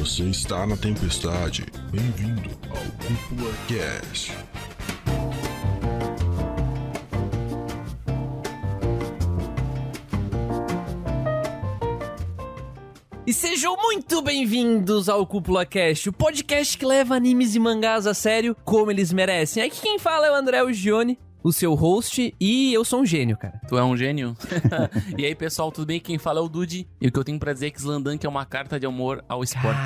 Você está na tempestade. Bem-vindo ao Cúpula Cast. E sejam muito bem-vindos ao Cúpula Cast, o podcast que leva animes e mangás a sério como eles merecem. Aqui quem fala é o André Ugione, o seu host, e eu sou um gênio, cara. Tu é um gênio? E aí, pessoal, tudo bem? Quem fala é o Dude. E o que eu tenho pra dizer é que Slandunk é uma carta de amor ao esporte.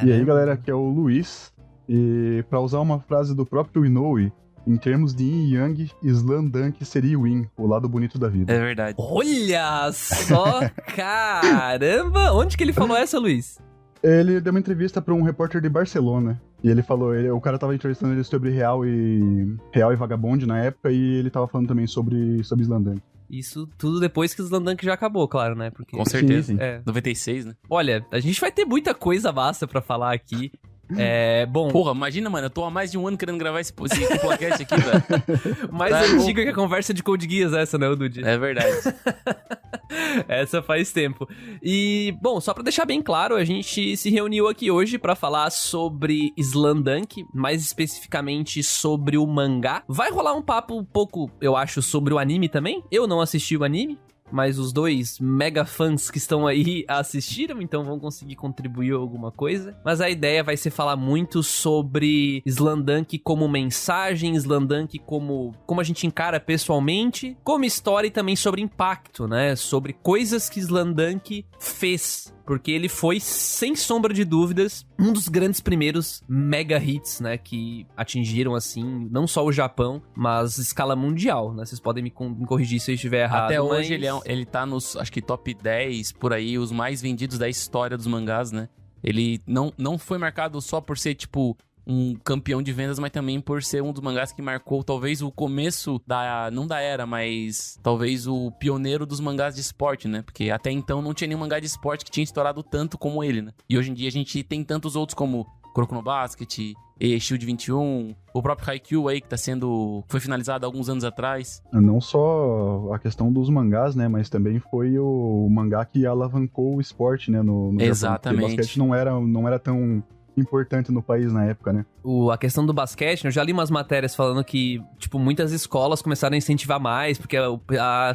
E aí, galera, aqui é o Luiz. E pra usar uma frase do próprio Inoue, em termos de Yin e Yang, Slandunk seria o Yin, o lado bonito da vida. É verdade. Olha só, caramba! Onde que ele falou essa, Luiz? Ele deu uma entrevista pra um repórter de Barcelona. E ele falou, o cara tava entrevistando ele sobre Real e Vagabond na época, e ele tava falando também sobre Slandunk. Isso tudo depois que o Slandunk já acabou, claro, né? Porque... Com certeza. Sim. É. 96, né? Olha, a gente vai ter muita coisa massa pra falar aqui. Bom... Porra, imagina, mano, eu tô há mais de um ano querendo gravar esse podcast aqui, velho. Mais antiga que a conversa de Code Geass essa, né, Dude? É verdade. Essa faz tempo. E, bom, só pra deixar bem claro, a gente se reuniu aqui hoje pra falar sobre Slandunk, mais especificamente sobre o mangá. Vai rolar um papo um pouco, eu acho, sobre o anime também. Eu não assisti o anime, mas os dois mega fãs que estão aí assistiram, então vão conseguir contribuir alguma coisa. Mas a ideia vai ser falar muito sobre Slandunk como mensagem, Slandunk como a gente encara pessoalmente, como história e também sobre impacto, né? Sobre coisas que Slandunk fez. Porque ele foi, sem sombra de dúvidas, um dos grandes primeiros mega hits, né? Que atingiram, assim, não só o Japão, mas escala mundial, né? Vocês podem me corrigir se eu estiver errado. Até hoje ele tá nos, acho que top 10, por aí, os mais vendidos da história dos mangás, né? Ele não foi marcado só por ser, tipo, um campeão de vendas, mas também por ser um dos mangás que marcou talvez o começo não da era, mas talvez o pioneiro dos mangás de esporte, né? Porque até então não tinha nenhum mangá de esporte que tinha estourado tanto como ele, né? E hoje em dia a gente tem tantos outros como Kuroko no Basket, Shield 21, o próprio Haikyuu aí que foi finalizado há alguns anos atrás. Não só a questão dos mangás, né, mas também foi o mangá que alavancou o esporte, né, no Exatamente. Japão. O basquete não era tão importante no país na época, né? A questão do basquete, eu já li umas matérias falando que, tipo, muitas escolas começaram a incentivar mais, porque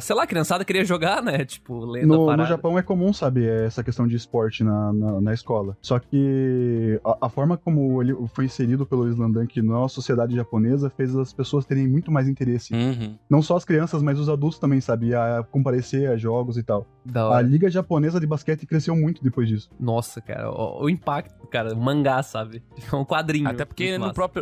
sei lá, a criançada queria jogar, né? Tipo, lendo a parada. No Japão é comum, sabe, essa questão de esporte na escola. Só que a forma como ele foi inserido pelo Slandunk na sociedade japonesa fez as pessoas terem muito mais interesse. Uhum. Não só as crianças, mas os adultos também, sabe, a comparecer a jogos e tal. Da hora. A liga japonesa de basquete cresceu muito depois disso. Nossa, cara, o impacto, cara, o mangá, sabe? É um quadrinho. Até porque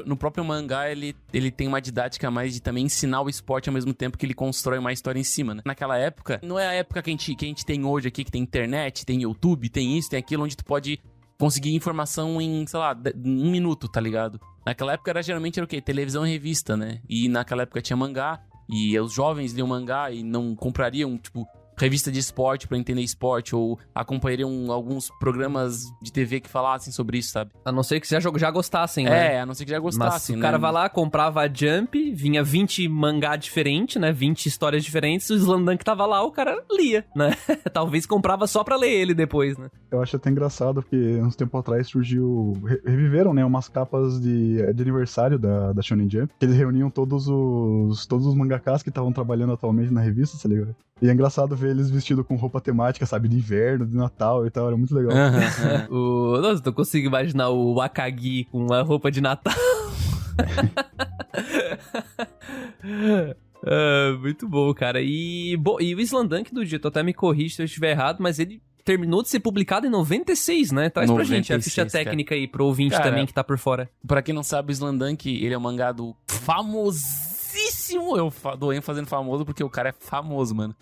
no próprio mangá ele tem uma didática mais de também ensinar o esporte ao mesmo tempo que ele constrói uma história em cima, né? Naquela época, não é a época que a gente tem hoje aqui, que tem internet, tem YouTube, tem isso, tem aquilo, onde tu pode conseguir informação em, sei lá, 1 minuto, tá ligado? Naquela época geralmente era o quê? Televisão e revista, né? E naquela época tinha mangá, e os jovens liam mangá e não comprariam, tipo, revista de esporte pra entender esporte, ou acompanhariam alguns programas de TV que falassem sobre isso, sabe? A não ser que já gostassem, né? A não ser que já Mas gostassem, o né? cara vai lá, comprava a Jump, vinha 20 mangá diferentes, né? 20 histórias diferentes, o Slandunk tava lá, o cara lia, né? Talvez comprava só pra ler ele depois, né? Eu acho até engraçado, porque uns tempos atrás reviveram, né, umas capas de aniversário da Shonen Jump, que eles reuniam todos os mangakas que estavam trabalhando atualmente na revista, tá ligado? E é engraçado ver eles vestidos com roupa temática, sabe, de inverno, de Natal e tal, era muito legal. Nossa, eu consigo imaginar o Akagi com uma roupa de Natal. Muito bom, cara. E o Slandunk do Dito, até me corrige se eu estiver errado, mas ele terminou de ser publicado em 96, né? Traz pra gente a ficha técnica aí pro ouvinte também que tá por fora. Pra quem não sabe, o Slandunk, ele é um mangá do famosíssimo, eu dou ênfase no famoso porque o cara é famoso, mano.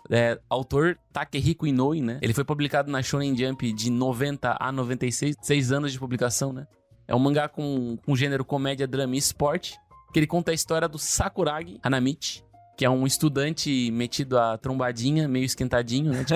Autor Takehiko Inoue, né? Ele foi publicado na Shonen Jump de 90 a 96, 6 anos de publicação, né? É um mangá com gênero comédia, drama e esporte, que ele conta a história do Sakuragi Hanamichi, que é um estudante metido a trombadinha, meio esquentadinho, né? De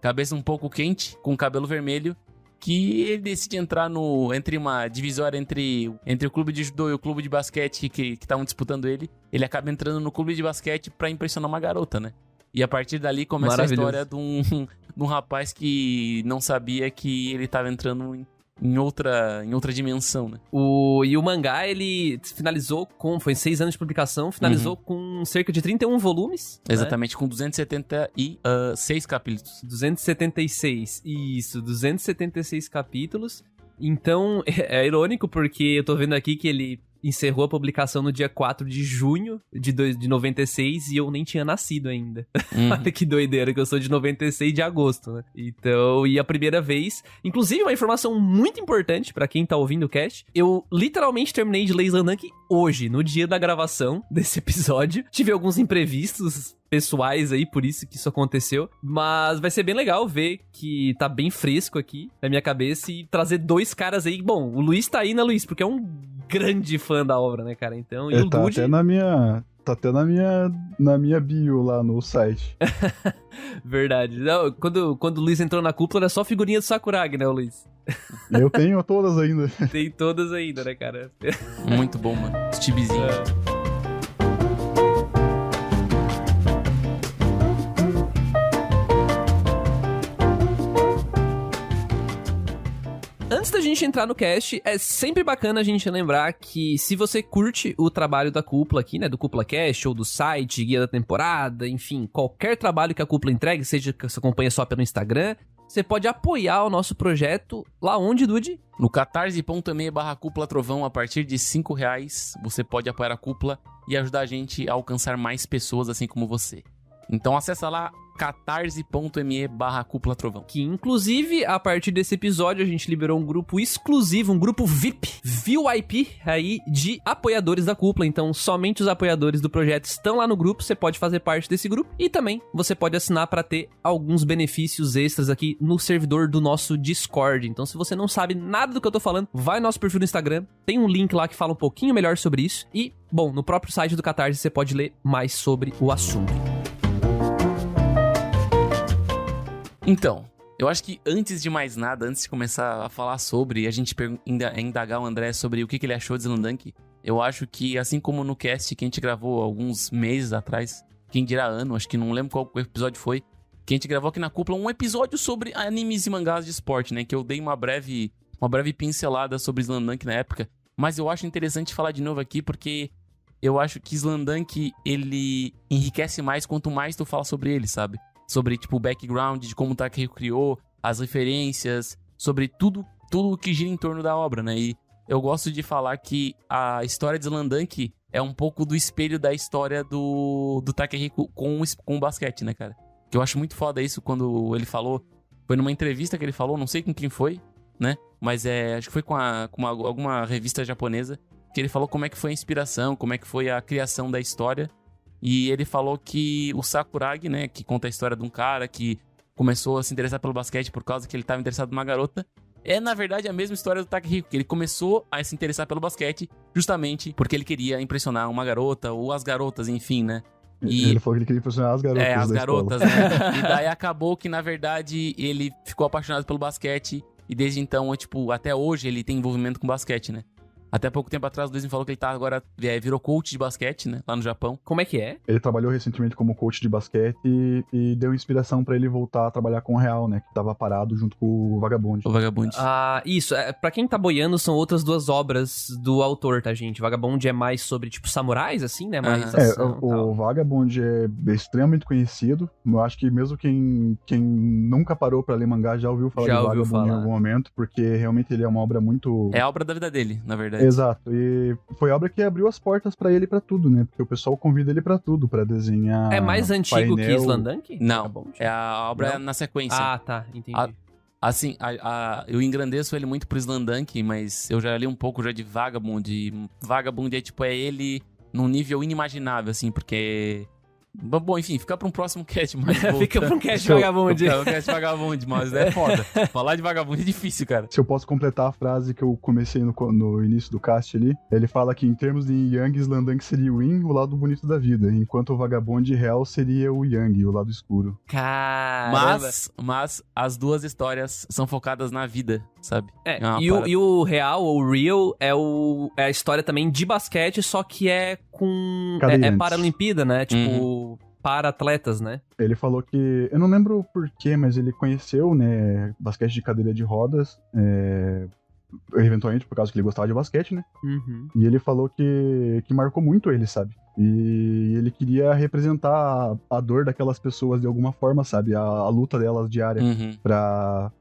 cabeça um pouco quente, com cabelo vermelho, que ele decide entrar entre uma divisória entre o clube de judô e o clube de basquete que estavam disputando ele. Ele acaba entrando no clube de basquete pra impressionar uma garota, né? E a partir dali começa a história de um rapaz que não sabia que ele tava entrando em outra dimensão, né? E o mangá, ele finalizou foi 6 anos de publicação, finalizou com cerca de 31 volumes. Exatamente, com 276 capítulos. 276, isso, 276 capítulos. Então, é irônico porque eu tô vendo aqui que ele encerrou a publicação no dia 4 de junho de 96 e eu nem tinha nascido ainda. Olha que doideira, que eu sou de 96 de agosto, né? Então, e a primeira vez... Inclusive, uma informação muito importante pra quem tá ouvindo o cast, eu literalmente terminei de ler Slandunk hoje, no dia da gravação desse episódio. Tive alguns imprevistos pessoais aí, por isso que isso aconteceu. Mas vai ser bem legal ver que tá bem fresco aqui na minha cabeça e trazer 2 caras aí. Bom, o Luiz tá aí, né, Luiz? Porque é um grande fã da obra, né, cara? Então, e o tá Dude... Tá até na minha bio lá no site. Verdade. Não, quando o Luiz entrou na cúpula, era só figurinha do Sakuragi, né, Luiz? Eu tenho todas ainda. Tem todas ainda, né, cara? Muito bom, mano. Os tibizinhos. Antes da gente entrar no cast, é sempre bacana a gente lembrar que se você curte o trabalho da Cúpula aqui, né, do Cúpula Cast ou do site, guia da temporada, enfim, qualquer trabalho que a Cúpula entregue, seja que você acompanha só pelo Instagram, você pode apoiar o nosso projeto lá onde, Dude? No catarse.me/Cúpula Trovão, a partir de R$5, você pode apoiar a Cúpula e ajudar a gente a alcançar mais pessoas assim como você. Então acessa lá catarse.me/Cúpula Trovão. Que inclusive, a partir desse episódio, a gente liberou um grupo exclusivo, um grupo VIP, VIP aí, de apoiadores da Cúpula. Então, somente os apoiadores do projeto estão lá no grupo, você pode fazer parte desse grupo. E também, você pode assinar para ter alguns benefícios extras aqui no servidor do nosso Discord. Então, se você não sabe nada do que eu tô falando, vai no nosso perfil no Instagram, tem um link lá que fala um pouquinho melhor sobre isso. E, bom, no próprio site do Catarse você pode ler mais sobre o assunto. Então, eu acho que antes de mais nada, antes de começar a falar sobre, a gente indagar o André sobre o que ele achou de Slandunk, eu acho que, assim como no cast que a gente gravou alguns meses atrás, quem dirá ano, acho que não lembro qual episódio foi, que a gente gravou aqui na Cúpula um episódio sobre animes e mangás de esporte, né? Que eu dei uma breve pincelada sobre Slandunk na época, mas eu acho interessante falar de novo aqui porque eu acho que Slandunk, ele enriquece mais quanto mais tu fala sobre ele, sabe? Sobre, tipo, o background de como o Takehiko criou, as referências, sobre tudo que gira em torno da obra, né? E eu gosto de falar que a história de Slandunk é um pouco do espelho da história do Takehiko com o basquete, né, cara? Que eu acho muito foda isso quando ele falou... Foi numa entrevista que ele falou, não sei com quem foi, né? Mas acho que foi com alguma revista japonesa, que ele falou como é que foi a inspiração, como é que foi a criação da história. E ele falou que o Sakuragi, né, que conta a história de um cara que começou a se interessar pelo basquete por causa que ele estava interessado numa garota, é, na verdade, a mesma história do Takehiko, que ele começou a se interessar pelo basquete justamente porque ele queria impressionar uma garota, ou as garotas, enfim, né? E ele falou que ele queria impressionar as garotas. as da garotas, escola. né? E daí acabou que, na verdade, ele ficou apaixonado pelo basquete e desde então, tipo, até hoje ele tem envolvimento com basquete, né? Até pouco tempo atrás, o Luiz me falou que ele tá agora, virou coach de basquete, né? Lá no Japão. Como é que é? Ele trabalhou recentemente como coach de basquete e deu inspiração pra ele voltar a trabalhar com o Real, né? Que tava parado junto com o Vagabond. O Vagabond. Ah, isso. Pra quem tá boiando, são outras 2 obras do autor, tá, gente? Vagabond é mais sobre, tipo, samurais, assim, né? Mais ação, o Vagabond é extremamente conhecido. Eu acho que mesmo quem nunca parou pra ler mangá já ouviu falar de Vagabond em algum momento, porque realmente ele é uma obra muito... É a obra da vida dele, na verdade. Exato, e foi a obra que abriu as portas pra ele pra tudo, né? Porque o pessoal convida ele pra tudo, pra desenhar. É mais antigo que Slandunk? Não, é a obra na sequência. Ah, tá, entendi. Assim, eu engrandeço ele muito pro Slandunk, mas eu já li um pouco já de Vagabond. E Vagabond é ele num nível inimaginável, assim, porque... Bom, enfim, fica pra um próximo cast, mas... Fica pra um cast Vagabond. Fica pra um cast Vagabond, mas é foda. Falar de Vagabond é difícil, cara. Se eu posso completar a frase que eu comecei no início do cast ali, ele fala que em termos de Yang, Slandunk seria o Yin, o lado bonito da vida, enquanto o Vagabond real seria o Yang, o lado escuro. Caramba! Mas as 2 histórias são focadas na vida, sabe? E o real, ou real, é a história também de basquete, só que é com... É Paralimpíada, né? Tipo... para atletas, né? Ele falou que... Eu não lembro o porquê, mas ele conheceu, né, basquete de cadeira de rodas, eventualmente por causa que ele gostava de basquete, né? Uhum. E ele falou que marcou muito ele, sabe? E ele queria representar a dor daquelas pessoas de alguma forma, sabe? A luta delas diária Uhum. pra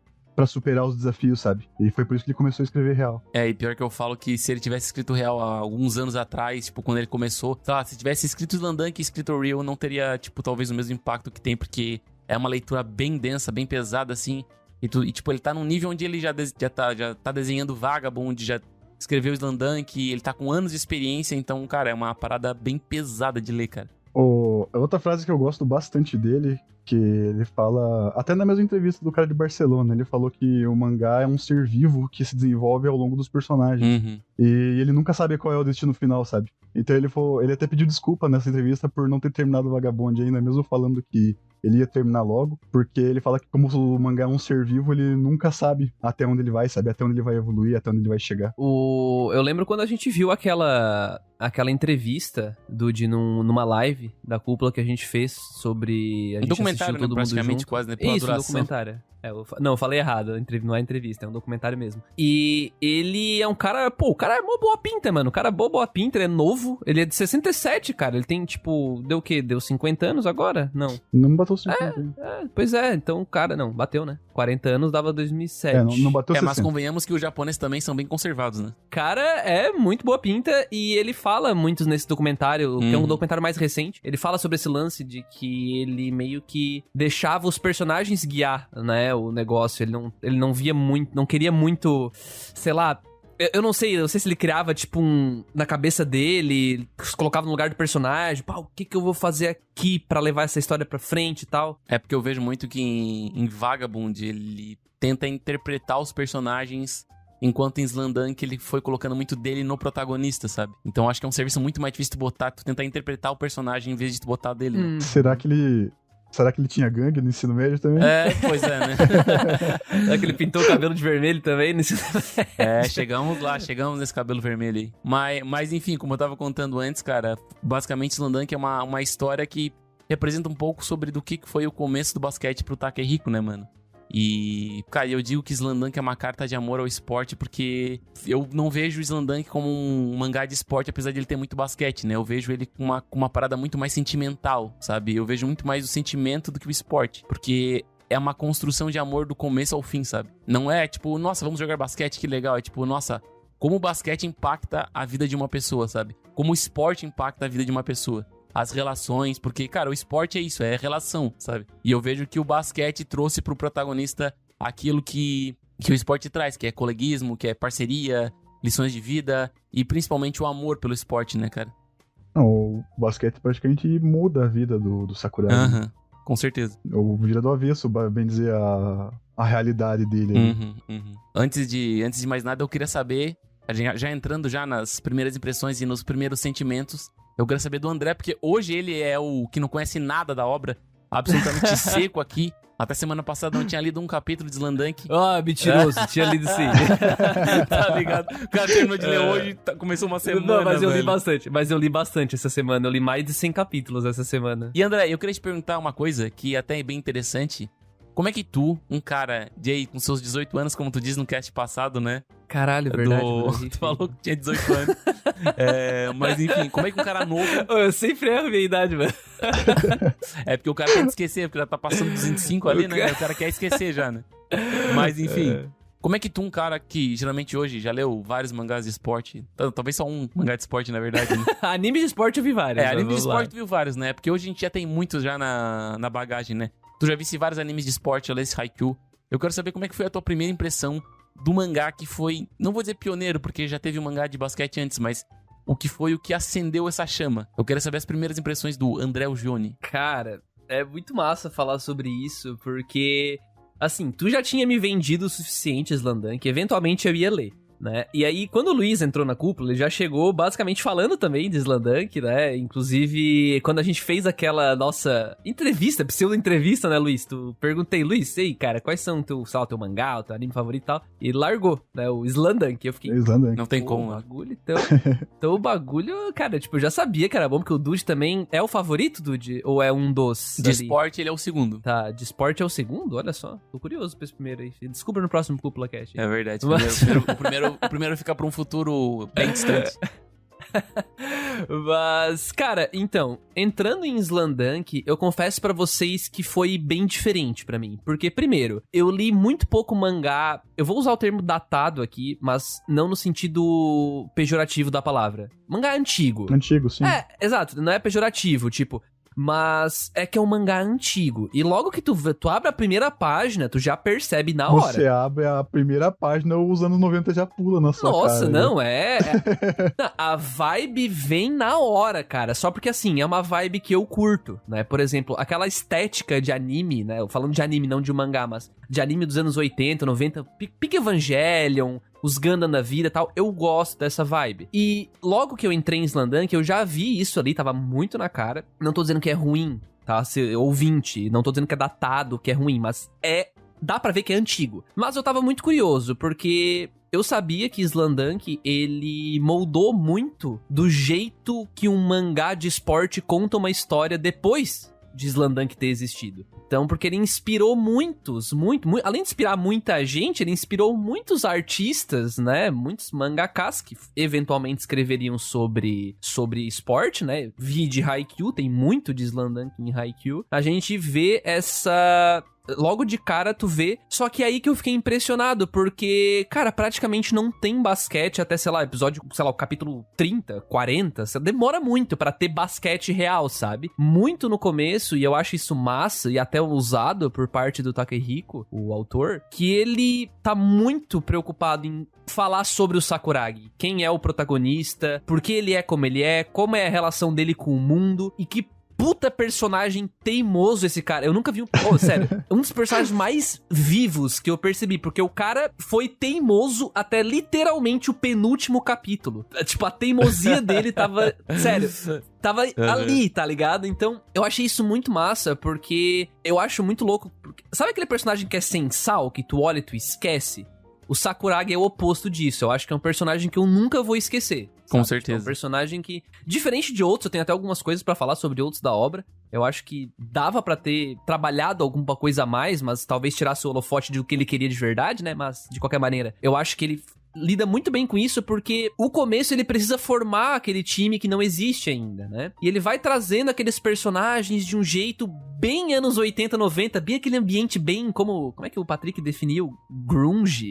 superar os desafios, sabe? E foi por isso que ele começou a escrever real. E pior que eu falo que se ele tivesse escrito Real há alguns anos atrás, tipo, quando ele começou, sei lá, se tivesse escrito Slandunk e escrito Real, não teria, tipo, talvez o mesmo impacto que tem, porque é uma leitura bem densa, bem pesada, assim, e tipo, ele tá num nível onde ele já tá desenhando Vagabond, já escreveu Slandunk, ele tá com anos de experiência, então, cara, é uma parada bem pesada de ler, cara. Outra frase que eu gosto bastante dele, que ele fala, até na mesma entrevista do cara de Barcelona, ele falou que o mangá é um ser vivo que se desenvolve ao longo dos personagens. Uhum. E ele nunca sabe qual é o destino final, sabe? Então ele até pediu desculpa nessa entrevista por não ter terminado o Vagabond ainda, mesmo falando que ele ia terminar logo, porque ele fala que como o mangá é um ser vivo, ele nunca sabe até onde ele vai, sabe? Até onde ele vai evoluir, até onde ele vai chegar. Eu lembro quando a gente viu aquela entrevista numa live da cúpula que a gente fez sobre... A gente documentário, assistiu todo né? Praticamente mundo junto. quase, né? Pela Isso, duração. documentário. Não, eu falei errado, não é entrevista, é um documentário mesmo. E ele é um cara, o cara é mó boa pinta, mano. O cara é boa pinta, ele é novo, ele é de 67, cara. Ele tem, tipo, deu o quê? Deu 50 anos agora? Não. Não bateu 50 ainda. Pois é, então o cara, não, bateu, né? 40 anos dava 2007. Não bateu 60. Mas convenhamos que os japoneses também são bem conservados, né? Cara é muito boa pinta e ele fala muito nesse documentário, que é um documentário mais recente. Ele fala sobre esse lance de que ele meio que deixava os personagens guiar, né, o negócio. Ele não via muito, não queria muito, sei lá... Eu não sei se ele criava, tipo, na cabeça dele, se colocava no lugar do personagem, o que eu vou fazer aqui pra levar essa história pra frente e tal. É porque eu vejo muito que em Vagabond ele tenta interpretar os personagens, enquanto em Slandunk ele foi colocando muito dele no protagonista, sabe? Então acho que é um serviço muito mais difícil de botar, tu tentar interpretar o personagem em vez de tu botar dele. Né? Será que ele tinha gangue no ensino médio também? Pois é, né? Será que ele pintou o cabelo de vermelho também no ensino médio? Chegamos nesse cabelo vermelho aí. Mas enfim, como eu tava contando antes, cara, basicamente Slandunk é uma história que representa um pouco sobre do que foi o começo do basquete pro Takehiko, né, mano? E, cara, eu digo que Slandunk é uma carta de amor ao esporte porque eu não vejo o Slandunk como um mangá de esporte, apesar de ele ter muito basquete, né? Eu vejo ele com uma parada muito mais sentimental, sabe? Eu vejo muito mais o sentimento do que o esporte, porque é uma construção de amor do começo ao fim, sabe? Não é tipo, nossa, vamos jogar basquete, que legal. É tipo, nossa, como o basquete impacta a vida de uma pessoa, sabe? Como o esporte impacta a vida de uma pessoa. As relações, porque, cara, o esporte é isso, é relação, sabe? E eu vejo que o basquete trouxe pro protagonista aquilo que o esporte traz, que é coleguismo, que é parceria, lições de vida e principalmente o amor pelo esporte, né, cara? Não, o basquete praticamente muda a vida do Sakurai. Aham, com certeza. Ou vira do avesso, bem dizer, a realidade dele. Antes de mais nada, eu queria saber, já entrando já nas primeiras impressões e nos primeiros sentimentos, eu quero saber do André, porque hoje ele é o que não conhece nada da obra, absolutamente seco aqui. Até semana passada não tinha lido um capítulo de Slandunk. Mentiroso, tinha lido sim. Tá ligado? O cara terminou de ler hoje, começou uma semana, Não, mas eu li velho. bastante. Mas eu li bastante essa semana. Eu li mais de 100 capítulos essa semana. E André, eu queria te perguntar uma coisa que até é bem interessante. Como é que tu, um cara de aí com seus 18 anos, como tu diz no cast passado, né? Caralho, verdade. mano, Tu falou que tinha 18 anos. Mas enfim, como é que um cara novo... Eu sempre erro a minha idade, mano. É porque o cara tem que esquecer, porque já tá passando dos 25 ali, né? O cara quer esquecer já, né? Mas enfim... Como é que tu, um cara que geralmente hoje já leu vários mangás de esporte, talvez só um mangá de esporte, na verdade, né? Anime de esporte eu vi vários. Anime de esporte tu viu vários, né? Porque hoje a gente já tem muitos já na bagagem, né? Tu já visse vários animes de esporte, já leu esse Haikyuu. Eu quero saber como é que foi a tua primeira impressão do mangá que foi, não vou dizer pioneiro, porque já teve um mangá de basquete antes, mas o que foi o que acendeu essa chama. Eu quero saber as primeiras impressões do André Gioni. Cara, é muito massa falar sobre isso, porque... Assim, tu já tinha me vendido o suficiente, Slandunk, eventualmente eu ia ler. né? E aí, quando o Luiz entrou na cúpula, ele já chegou basicamente falando também de Slamdunk, né? Inclusive, quando a gente fez aquela nossa entrevista, pseudo-entrevista, né, Luiz? Perguntei, Luiz, ei, cara, quais são teu mangá, o teu anime favorito e tal? E ele largou, né, o Slamdunk. Eu fiquei... Slamdunk. Não tem Pô, como, o né? bagulho, então o bagulho, cara, tipo, eu já sabia que era bom, porque o Dude também é o favorito, Dude? Ou é um dos De ali? esporte, ele é o segundo. Tá, de esporte é o segundo? Olha só, tô curioso pra esse primeiro aí. Desculpa no próximo Cúpula Cast. É verdade. Mas- O primeiro fica pra um futuro bem distante. Mas, cara, então, entrando em Slamdunk, eu confesso pra vocês que foi bem diferente pra mim. Porque, primeiro, eu li muito pouco mangá. Eu vou usar o termo datado aqui, mas não no sentido pejorativo da palavra. Mangá antigo. Antigo, sim. É, exato, não é pejorativo, tipo... Mas é que é um mangá antigo. E logo que tu abre a primeira página, tu já percebe na hora. Você abre a primeira página, os anos 90 já pula na sua cara. Nossa, né? não, Não, a vibe vem na hora, cara. Só porque, assim, é uma vibe que eu curto, né? Por exemplo, aquela estética de anime, né? Falando de anime, não de mangá, mas de anime dos anos 80, 90, Pique Evangelion, os Gundam da vida e tal. Eu gosto dessa vibe. E logo que eu entrei em Slamdunk, eu já vi isso ali, tava muito na cara. Não tô dizendo que é ruim, tá? Ouvinte, não tô dizendo que é datado, que é ruim, mas dá pra ver que é antigo. Mas eu tava muito curioso, porque eu sabia que Slamdunk, ele moldou muito do jeito que um mangá de esporte conta uma história depois de Slamdunk ter existido. Então, porque ele inspirou muito, além de inspirar muita gente, ele inspirou muitos artistas, né, muitos mangakas que eventualmente escreveriam sobre esporte, né, de Haikyuu, tem muito de Slamdunk em Haikyuu. A gente vê essa... Logo de cara tu vê, só que aí que eu fiquei impressionado, porque, cara, praticamente não tem basquete até, sei lá, episódio, sei lá, o capítulo 30, 40, demora muito pra ter basquete real, sabe? Muito no começo, e eu acho isso massa, e até usado por parte do Takehiko, o autor, que ele tá muito preocupado em falar sobre o Sakuragi, quem é o protagonista, por que ele é, como é a relação dele com o mundo, e que puta personagem teimoso esse cara. Eu nunca vi sério, um dos personagens mais vivos que eu percebi, porque o cara foi teimoso até literalmente o penúltimo capítulo. Tipo, a teimosia dele tava... Sério, tava ali, tá ligado? Então, eu achei isso muito massa, porque eu acho muito louco. Sabe aquele personagem que é sem sal, que tu olha e tu esquece? O Sakuragi é o oposto disso. Eu acho que é um personagem que eu nunca vou esquecer. Com sabe? certeza. Tipo, é um personagem que, diferente de outros, eu tenho até algumas coisas pra falar sobre outros da obra. Eu acho que dava pra ter trabalhado alguma coisa a mais, mas talvez tirasse o holofote do que ele queria de verdade, né? Mas, de qualquer maneira, eu acho que ele lida muito bem com isso, porque o começo ele precisa formar aquele time que não existe ainda, né? E ele vai trazendo aqueles personagens de um jeito bem anos 80, 90, bem aquele ambiente bem como é que o Patrick definiu? Grunge,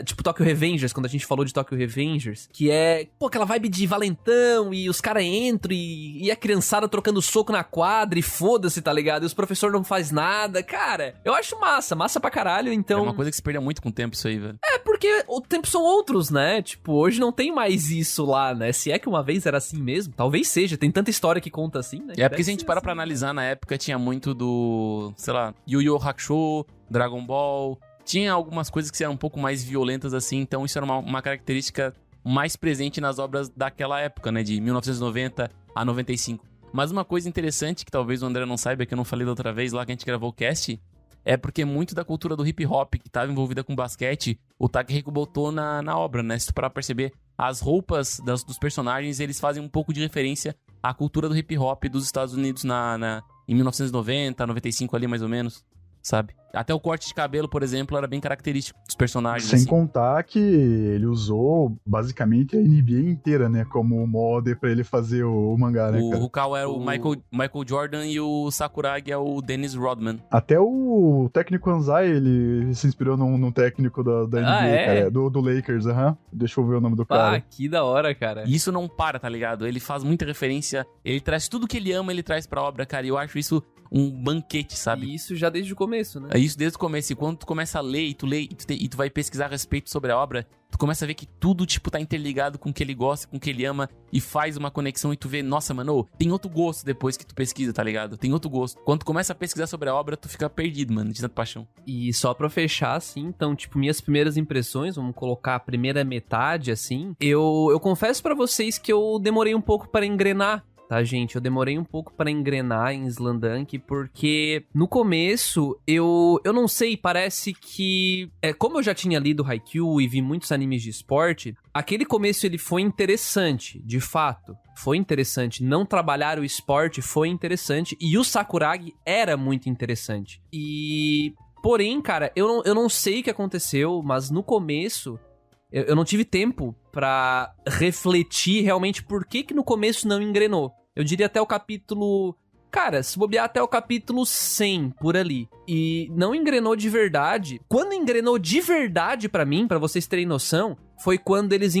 tipo Tokyo Revengers, quando a gente falou de Tokyo Revengers, que é, aquela vibe de valentão, e os caras entram e a criançada trocando soco na quadra, e foda-se, tá ligado? E os professores não faz nada, cara, eu acho massa pra caralho, então... É uma coisa que se perdeu muito com o tempo isso aí, velho. É, porque o tempo são outros, né? Tipo, hoje não tem mais isso lá, né? Se é que uma vez era assim mesmo, talvez seja. Tem tanta história que conta assim, né? É porque se a gente para pra analisar, na época tinha muito do, sei lá, Yu Yu Hakusho, Dragon Ball. Tinha algumas coisas que eram um pouco mais violentas assim, então isso era uma característica mais presente nas obras daquela época, né? De 1990 a 95. Mas uma coisa interessante que talvez o André não saiba, que eu não falei da outra vez lá que a gente gravou o cast, é porque muito da cultura do hip hop que estava envolvida com basquete, o Takehiko botou na obra, né? Se tu parar pra perceber, as roupas dos personagens, eles fazem um pouco de referência à cultura do hip hop dos Estados Unidos em 1990, 95 ali mais ou menos, sabe? Até o corte de cabelo, por exemplo, era bem característico dos personagens. Sem assim. contar que ele usou basicamente a NBA inteira, né? Como molde pra ele fazer o mangá, né, O cara? Hukao era o Michael Jordan e o Sakuragi é o Dennis Rodman. Até o técnico Anzai, ele se inspirou num técnico da NBA, é? cara. Do Lakers, aham. Deixa eu ver o nome do cara. Ah, que da hora, cara. E isso não para, tá ligado? Ele faz muita referência, ele traz tudo que ele ama, ele traz pra obra, cara. E eu acho isso um banquete, sabe? E isso já desde o começo, né? isso desde o começo. E quando tu começa a ler e tu vai pesquisar a respeito sobre a obra, tu começa a ver que tudo, tipo, tá interligado com o que ele gosta, com o que ele ama, e faz uma conexão e tu vê, nossa, mano, tem outro gosto depois que tu pesquisa, tá ligado? Tem outro gosto. Quando tu começa a pesquisar sobre a obra, tu fica perdido, mano, de tanta paixão. E só pra fechar, assim, então, tipo, minhas primeiras impressões, vamos colocar a primeira metade, assim, eu confesso pra vocês que eu demorei um pouco para engrenar, tá, gente? Eu demorei um pouco pra engrenar em Slamdunk, porque no começo, eu não sei, parece que... como eu já tinha lido Haikyuu e vi muitos animes de esporte, aquele começo ele foi interessante, de fato. Foi interessante. Não trabalhar o esporte foi interessante. E o Sakuragi era muito interessante. Porém, cara, eu não sei o que aconteceu, mas no começo... Eu não tive tempo pra refletir realmente por que no começo não engrenou. Eu diria até o capítulo... Cara, se bobear até o capítulo 100, por ali. E não engrenou de verdade. Quando engrenou de verdade pra mim, pra vocês terem noção, foi quando eles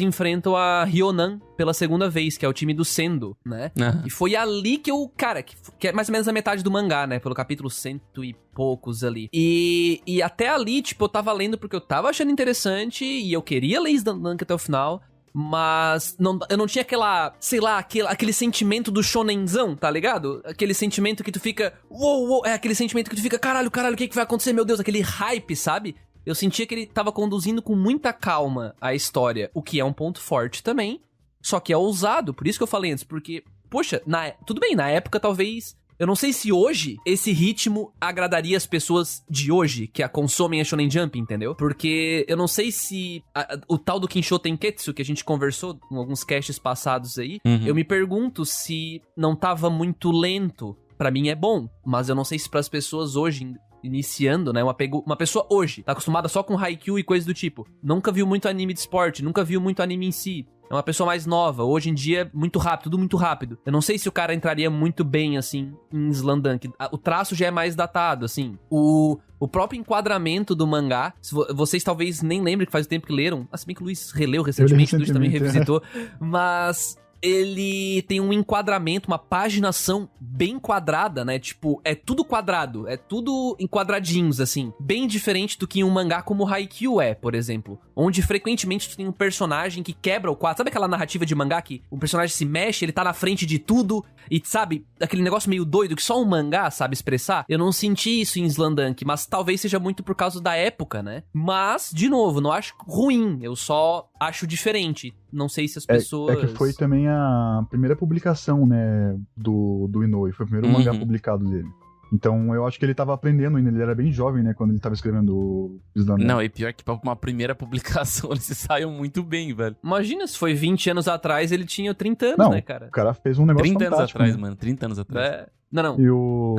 enfrentam a Ryonan pela segunda vez, que é o time do Sendo, né? Uhum. E foi ali que eu... Cara, que é mais ou menos a metade do mangá, né? Pelo capítulo 100 e poucos ali. E até ali, tipo, eu tava lendo porque eu tava achando interessante e eu queria ler Slamdunk até o final... Mas eu não tinha aquela, sei lá, aquele sentimento do shonenzão, tá ligado? Aquele sentimento que tu fica, uou, é aquele sentimento que tu fica, caralho, o que vai acontecer, meu Deus, aquele hype, sabe? Eu sentia que ele tava conduzindo com muita calma a história, o que é um ponto forte também, só que é ousado, por isso que eu falei antes, porque, poxa, tudo bem, na época talvez... Eu não sei se hoje esse ritmo agradaria as pessoas de hoje que a consomem a Shonen Jump, entendeu? Porque eu não sei se o tal do Kinsho Tenketsu que a gente conversou em alguns casts passados aí, eu me pergunto se não tava muito lento. Pra mim é bom, mas eu não sei se pras pessoas hoje iniciando, né, uma pessoa hoje tá acostumada só com Haikyuu e coisas do tipo, nunca viu muito anime de esporte, nunca viu muito anime em si. É uma pessoa mais nova, hoje em dia, muito rápido, tudo muito rápido. Eu não sei se o cara entraria muito bem, assim, em Slamdunk. O traço já é mais datado, assim. O próprio enquadramento do mangá, vocês talvez nem lembrem que faz tempo que leram. Se bem que o Luiz releu recentemente, o Luiz também revisitou. Mas... ele tem um enquadramento, uma paginação bem quadrada, né? Tipo, é tudo quadrado, é tudo em quadradinhos, assim. Bem diferente do que um mangá como Haikyuu é, por exemplo. Onde frequentemente tu tem um personagem que quebra o quadro. Sabe aquela narrativa de mangá que o personagem se mexe, ele tá na frente de tudo e, sabe, aquele negócio meio doido que só um mangá sabe expressar? Eu não senti isso em Slamdunk, mas talvez seja muito por causa da época, né? Mas, de novo, não acho ruim, eu só acho diferente. Não sei se as pessoas... É que foi também a primeira publicação, né, do Inoue. Foi o primeiro mangá publicado dele. Então eu acho que ele tava aprendendo ainda, ele era bem jovem, né, quando ele tava escrevendo o Slamdunk. Não, e pior que pra uma primeira publicação eles se saiam muito bem, velho. Imagina, se foi 20 anos atrás, ele tinha 30 anos, Não, né, cara? O cara fez um negócio 30 anos fantástico, atrás, né? mano, 30 anos atrás. Não. E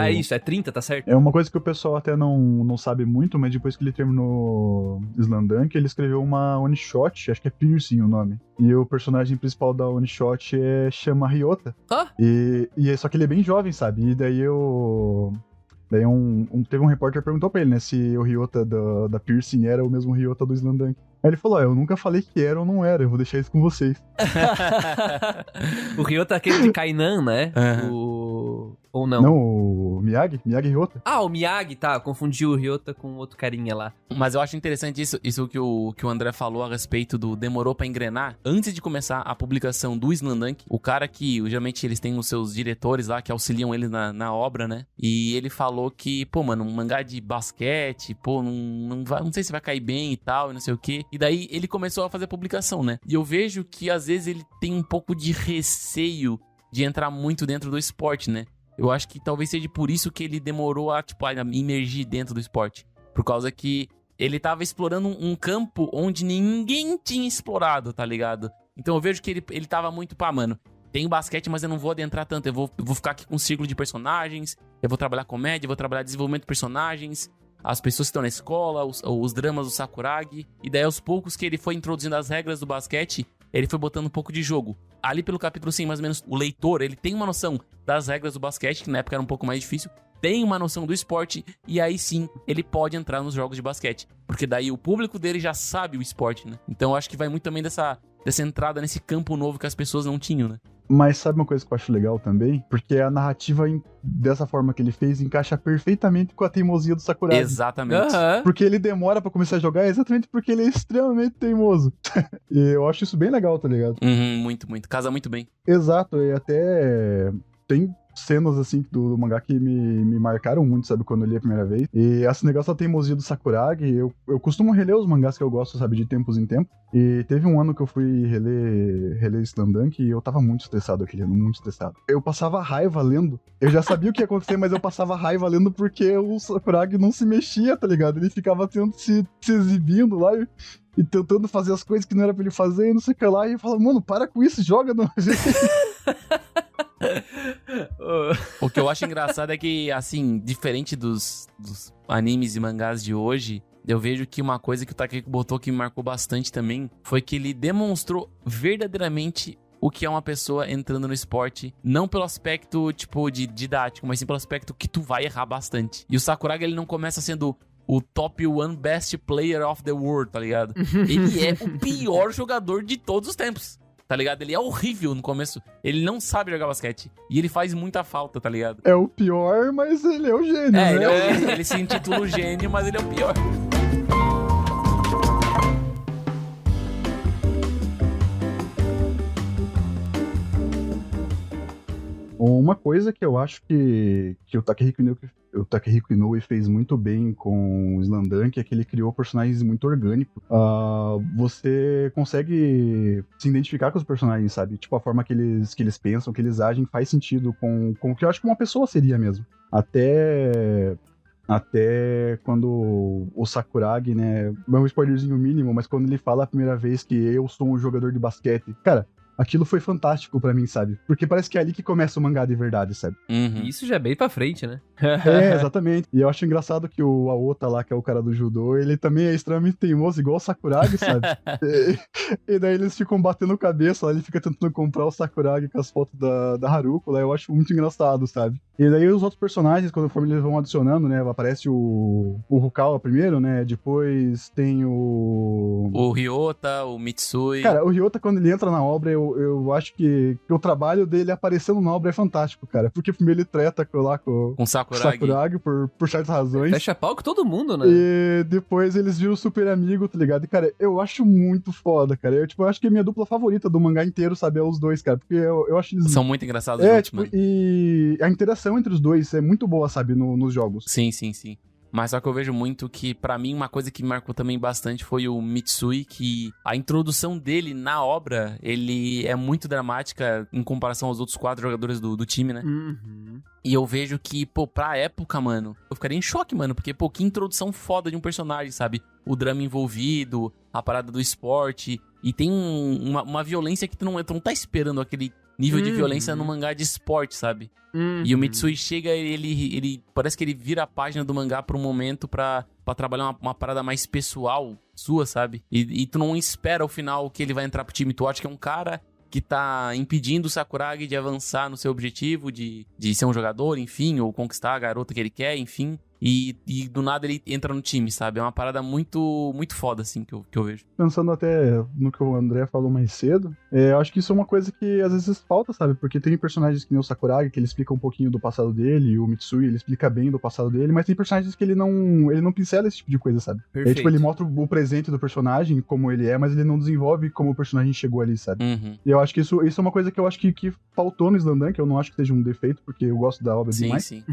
É isso, é 30, tá certo? É uma coisa que o pessoal até não sabe muito, mas depois que ele terminou Slamdunk, ele escreveu uma one shot, acho que é Piercing o nome. E o personagem principal da one shot chama Ryota. Ah? Só que ele é bem jovem, sabe? E daí teve um repórter que perguntou pra ele, né, se o Ryota da Piercing era o mesmo Ryota do Slamdunk. Aí ele falou, eu nunca falei que era ou não era, eu vou deixar isso com vocês. O Ryota é aquele de Kainan, né? Ou não? Não, o Miyagi Ryota. Ah, o Miyagi, tá, eu confundi o Ryota com outro carinha lá. Mas eu acho interessante isso que o André falou a respeito do demorou pra engrenar. Antes de começar a publicação do Slamdunk, o cara que, geralmente, eles têm os seus diretores lá que auxiliam eles na obra, né? E ele falou que, pô, mano, um mangá de basquete, pô, não sei se vai cair bem e tal, e não sei o quê. E daí ele começou a fazer a publicação, né? E eu vejo que, às vezes, ele tem um pouco de receio de entrar muito dentro do esporte, né? Eu acho que talvez seja por isso que ele demorou a imergir dentro do esporte. Por causa que ele tava explorando um campo onde ninguém tinha explorado, tá ligado? Então eu vejo que ele tava muito, mano, tem basquete, mas eu não vou adentrar tanto. Eu vou ficar aqui com um círculo de personagens, eu vou trabalhar comédia, eu vou trabalhar desenvolvimento de personagens, as pessoas que estão na escola, os dramas do Sakuragi. E daí aos poucos que ele foi introduzindo as regras do basquete, ele foi botando um pouco de jogo. Ali pelo capítulo 100, mais ou menos, o leitor, ele tem uma noção das regras do basquete, que na época era um pouco mais difícil, tem uma noção do esporte, e aí sim, ele pode entrar nos jogos de basquete. Porque daí o público dele já sabe o esporte, né? Então eu acho que vai muito também dessa entrada nesse campo novo que as pessoas não tinham, né? Mas sabe uma coisa que eu acho legal também? Porque a narrativa, dessa forma que ele fez, encaixa perfeitamente com a teimosia do Sakuragi. Exatamente. Aham. Porque ele demora pra começar a jogar exatamente porque ele é extremamente teimoso. E eu acho isso bem legal, tá ligado? Muito, muito. Casa muito bem. Exato, e até tem cenas, assim, do mangá que me marcaram muito, sabe, quando eu li a primeira vez. E esse negócio da teimosia do Sakuragi, eu costumo reler os mangás que eu gosto, sabe, de tempos em tempos. E teve um ano que eu fui reler Slandunk e eu tava muito estressado aquele ano, muito estressado. Eu passava raiva lendo. Eu já sabia o que ia acontecer, mas eu passava raiva lendo porque o Sakuragi não se mexia, tá ligado? Ele ficava tendo se exibindo lá e tentando fazer as coisas que não era pra ele fazer e não sei o que lá. E eu falava, mano, para com isso, joga no O que eu acho engraçado é que, assim, diferente dos animes e mangás de hoje, eu vejo que uma coisa que o Takehiko botou que me marcou bastante também foi que ele demonstrou verdadeiramente o que é uma pessoa entrando no esporte, não pelo aspecto, tipo, de didático, mas sim pelo aspecto que tu vai errar bastante. E o Sakuragi, ele não começa sendo o top one best player of the world, tá ligado? Ele é o pior jogador de todos os tempos. Tá ligado? Ele é horrível no começo. Ele não sabe jogar basquete. E ele faz muita falta, tá ligado? É o pior, mas ele é o gênio, né? Ele se intitula o gênio, mas ele é o pior. Uma coisa que eu acho que o Takehiko Inoue fez muito bem com o Slandunk é que ele criou personagens muito orgânicos. Você consegue se identificar com os personagens, sabe? Tipo, a forma que eles pensam, que eles agem, faz sentido com o que eu acho que uma pessoa seria mesmo. Até quando o Sakuragi, né? É um spoilerzinho mínimo, mas quando ele fala a primeira vez que eu sou um jogador de basquete, cara, aquilo foi fantástico pra mim, sabe? Porque parece que é ali que começa o mangá de verdade, sabe? Isso já é bem pra frente, né? É, exatamente. E eu acho engraçado que o Aota lá, que é o cara do judô, ele também é extremamente teimoso, igual o Sakuragi, sabe? E daí eles ficam batendo cabeça lá, ele fica tentando comprar o Sakuragi com as fotos da Haruko lá, eu acho muito engraçado, sabe? E daí os outros personagens, conforme eles vão adicionando, né, aparece o Rukawa primeiro, né, depois tem o Ryota, o Mitsui. Cara, o Ryota, quando ele entra na obra, eu acho que o trabalho dele aparecendo na obra é fantástico, cara, porque primeiro ele treta lá com o Sakuragi por certas razões. Fecha pau com todo mundo, né? E depois eles viram super amigo, tá ligado? E, cara, eu acho muito foda, cara. Eu acho que é a minha dupla favorita do mangá inteiro, sabe? É os dois, cara. Porque eu acho eles... São muito engraçados juntos, tipo, mano. E a interação entre os dois é muito boa, sabe? Nos jogos. Sim. Mas só que eu vejo muito que, pra mim, uma coisa que me marcou também bastante foi o Mitsui, que a introdução dele na obra, ele é muito dramática em comparação aos outros 4 jogadores do time, né? Uhum. E eu vejo que, pô, pra época, mano, eu ficaria em choque, mano, porque, pô, que introdução foda de um personagem, sabe? O drama envolvido, a parada do esporte, e tem uma violência que tu não tá esperando aquele nível de violência no mangá de esporte, sabe? E o Mitsui chega, ele parece que ele vira a página do mangá por um momento pra trabalhar uma parada mais pessoal sua, sabe? E tu não espera o final que ele vai entrar pro time, tu acha que é um cara que tá impedindo o Sakuragi de avançar no seu objetivo, de ser um jogador, enfim, ou conquistar a garota que ele quer, enfim. E do nada ele entra no time, sabe? É uma parada muito, muito foda, assim, que eu vejo. Pensando até no que o André falou mais cedo, eu acho que isso é uma coisa que às vezes falta, sabe? Porque tem personagens que nem o Sakuragi, que ele explica um pouquinho do passado dele, e o Mitsui, ele explica bem do passado dele, mas tem personagens que ele não pincela esse tipo de coisa, sabe? Perfeito. Tipo, ele mostra o presente do personagem, como ele é, mas ele não desenvolve como o personagem chegou ali, sabe? E eu acho que isso é uma coisa que eu acho que faltou no Slandunk, eu não acho que seja um defeito, porque eu gosto da obra demais. Sim.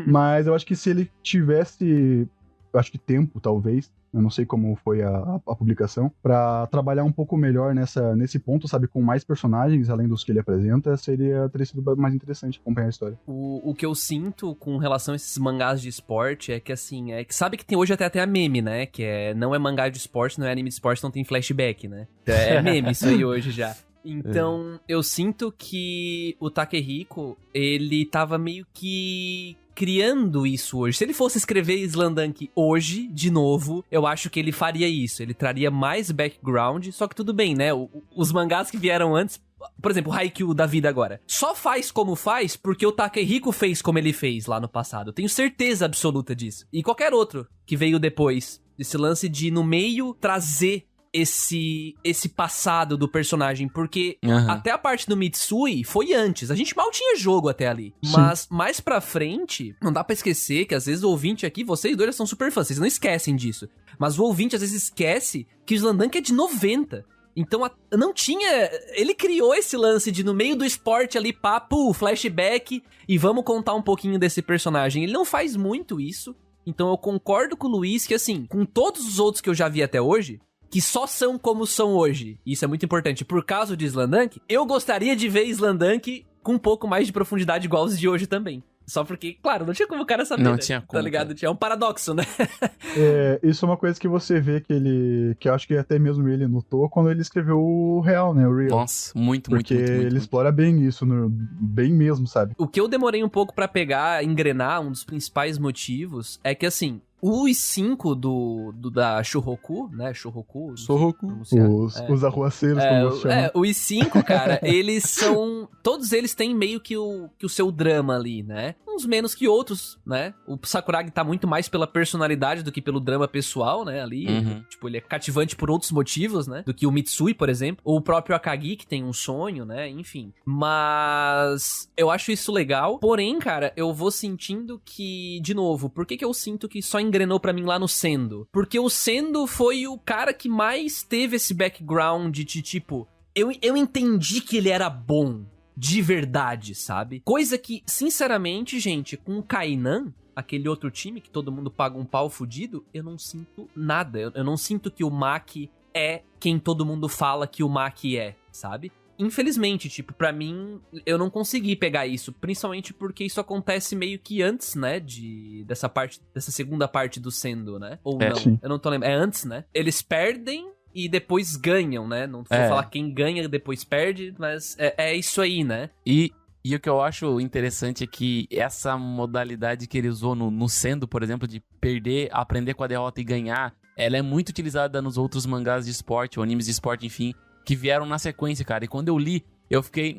Mas eu acho que se ele tivesse, eu acho que tempo, talvez, eu não sei como foi a publicação, pra trabalhar um pouco melhor nesse ponto, sabe, com mais personagens, além dos que ele apresenta, teria sido mais interessante acompanhar a história. O que eu sinto com relação a esses mangás de esporte é que, assim, sabe que tem hoje até a meme, né, que não é mangá de esporte, não é anime de esporte, não tem flashback, né, é meme isso aí hoje já. Então, eu sinto que o Takehiko, ele tava meio que criando isso hoje. Se ele fosse escrever Slandunk hoje, de novo, eu acho que ele faria isso. Ele traria mais background, só que tudo bem, né? Os mangás que vieram antes, por exemplo, o Haikyuu da vida agora, só faz como faz porque o Takehiko fez como ele fez lá no passado. Eu tenho certeza absoluta disso. E qualquer outro que veio depois, desse lance de, no meio, trazer esse passado do personagem, porque Aham. até a parte do Mitsui foi antes. A gente mal tinha jogo até ali. Sim. Mas mais pra frente, não dá pra esquecer que às vezes o ouvinte aqui, vocês dois são super fãs, vocês não esquecem disso. Mas o ouvinte às vezes esquece que o Slandunk é de 90. Então não tinha... Ele criou esse lance de no meio do esporte ali, papo, flashback, e vamos contar um pouquinho desse personagem. Ele não faz muito isso. Então eu concordo com o Luiz que, assim, com todos os outros que eu já vi até hoje, que só são como são hoje, e isso é muito importante, por causa de Slandunk, eu gostaria de ver Slandunk com um pouco mais de profundidade igual os de hoje também. Só porque, claro, não tinha como o cara saber, Não né? tinha Tá como, ligado? É um paradoxo, né? Isso é uma coisa que você vê que eu acho que até mesmo ele notou quando ele escreveu o Real, né? O Real. Nossa, muito, Porque muito, muito, ele muito. explora bem isso, bem mesmo, sabe? O que eu demorei um pouco pra pegar, engrenar, um dos principais motivos, é que, assim, os 5 da Shohoku, né? Shohoku. Os arruaceiros, como você chama. Os 5, cara, eles são... Todos eles têm meio que o seu drama ali, né? Uns menos que outros, né? O Sakuragi tá muito mais pela personalidade do que pelo drama pessoal, né? Ali, tipo, ele é cativante por outros motivos, né? Do que o Mitsui, por exemplo. Ou o próprio Akagi, que tem um sonho, né? Enfim. Mas eu acho isso legal. Porém, cara, eu vou sentindo que, de novo, por que eu sinto que só engrenou pra mim lá no Sendo? Porque o Sendo foi o cara que mais teve esse background de, tipo... Eu entendi que ele era bom. De verdade, sabe? Coisa que, sinceramente, gente, com o Kainan, aquele outro time que todo mundo paga um pau fudido, eu não sinto nada. Eu não sinto que o Maki é quem todo mundo fala que o Maki é, sabe? Infelizmente, tipo, pra mim, eu não consegui pegar isso. Principalmente porque isso acontece meio que antes, né? Dessa segunda parte do Sendo, né? Ou não, Sim. eu não tô lembrando. É antes, né? Eles perdem e depois ganham, né? Não vou falar quem ganha e depois perde, mas é isso aí, né? E o que eu acho interessante é que essa modalidade que ele usou no Sendo, por exemplo, de perder, aprender com a derrota e ganhar, ela é muito utilizada nos outros mangás de esporte, ou animes de esporte, enfim, que vieram na sequência, cara. E quando eu li, eu fiquei,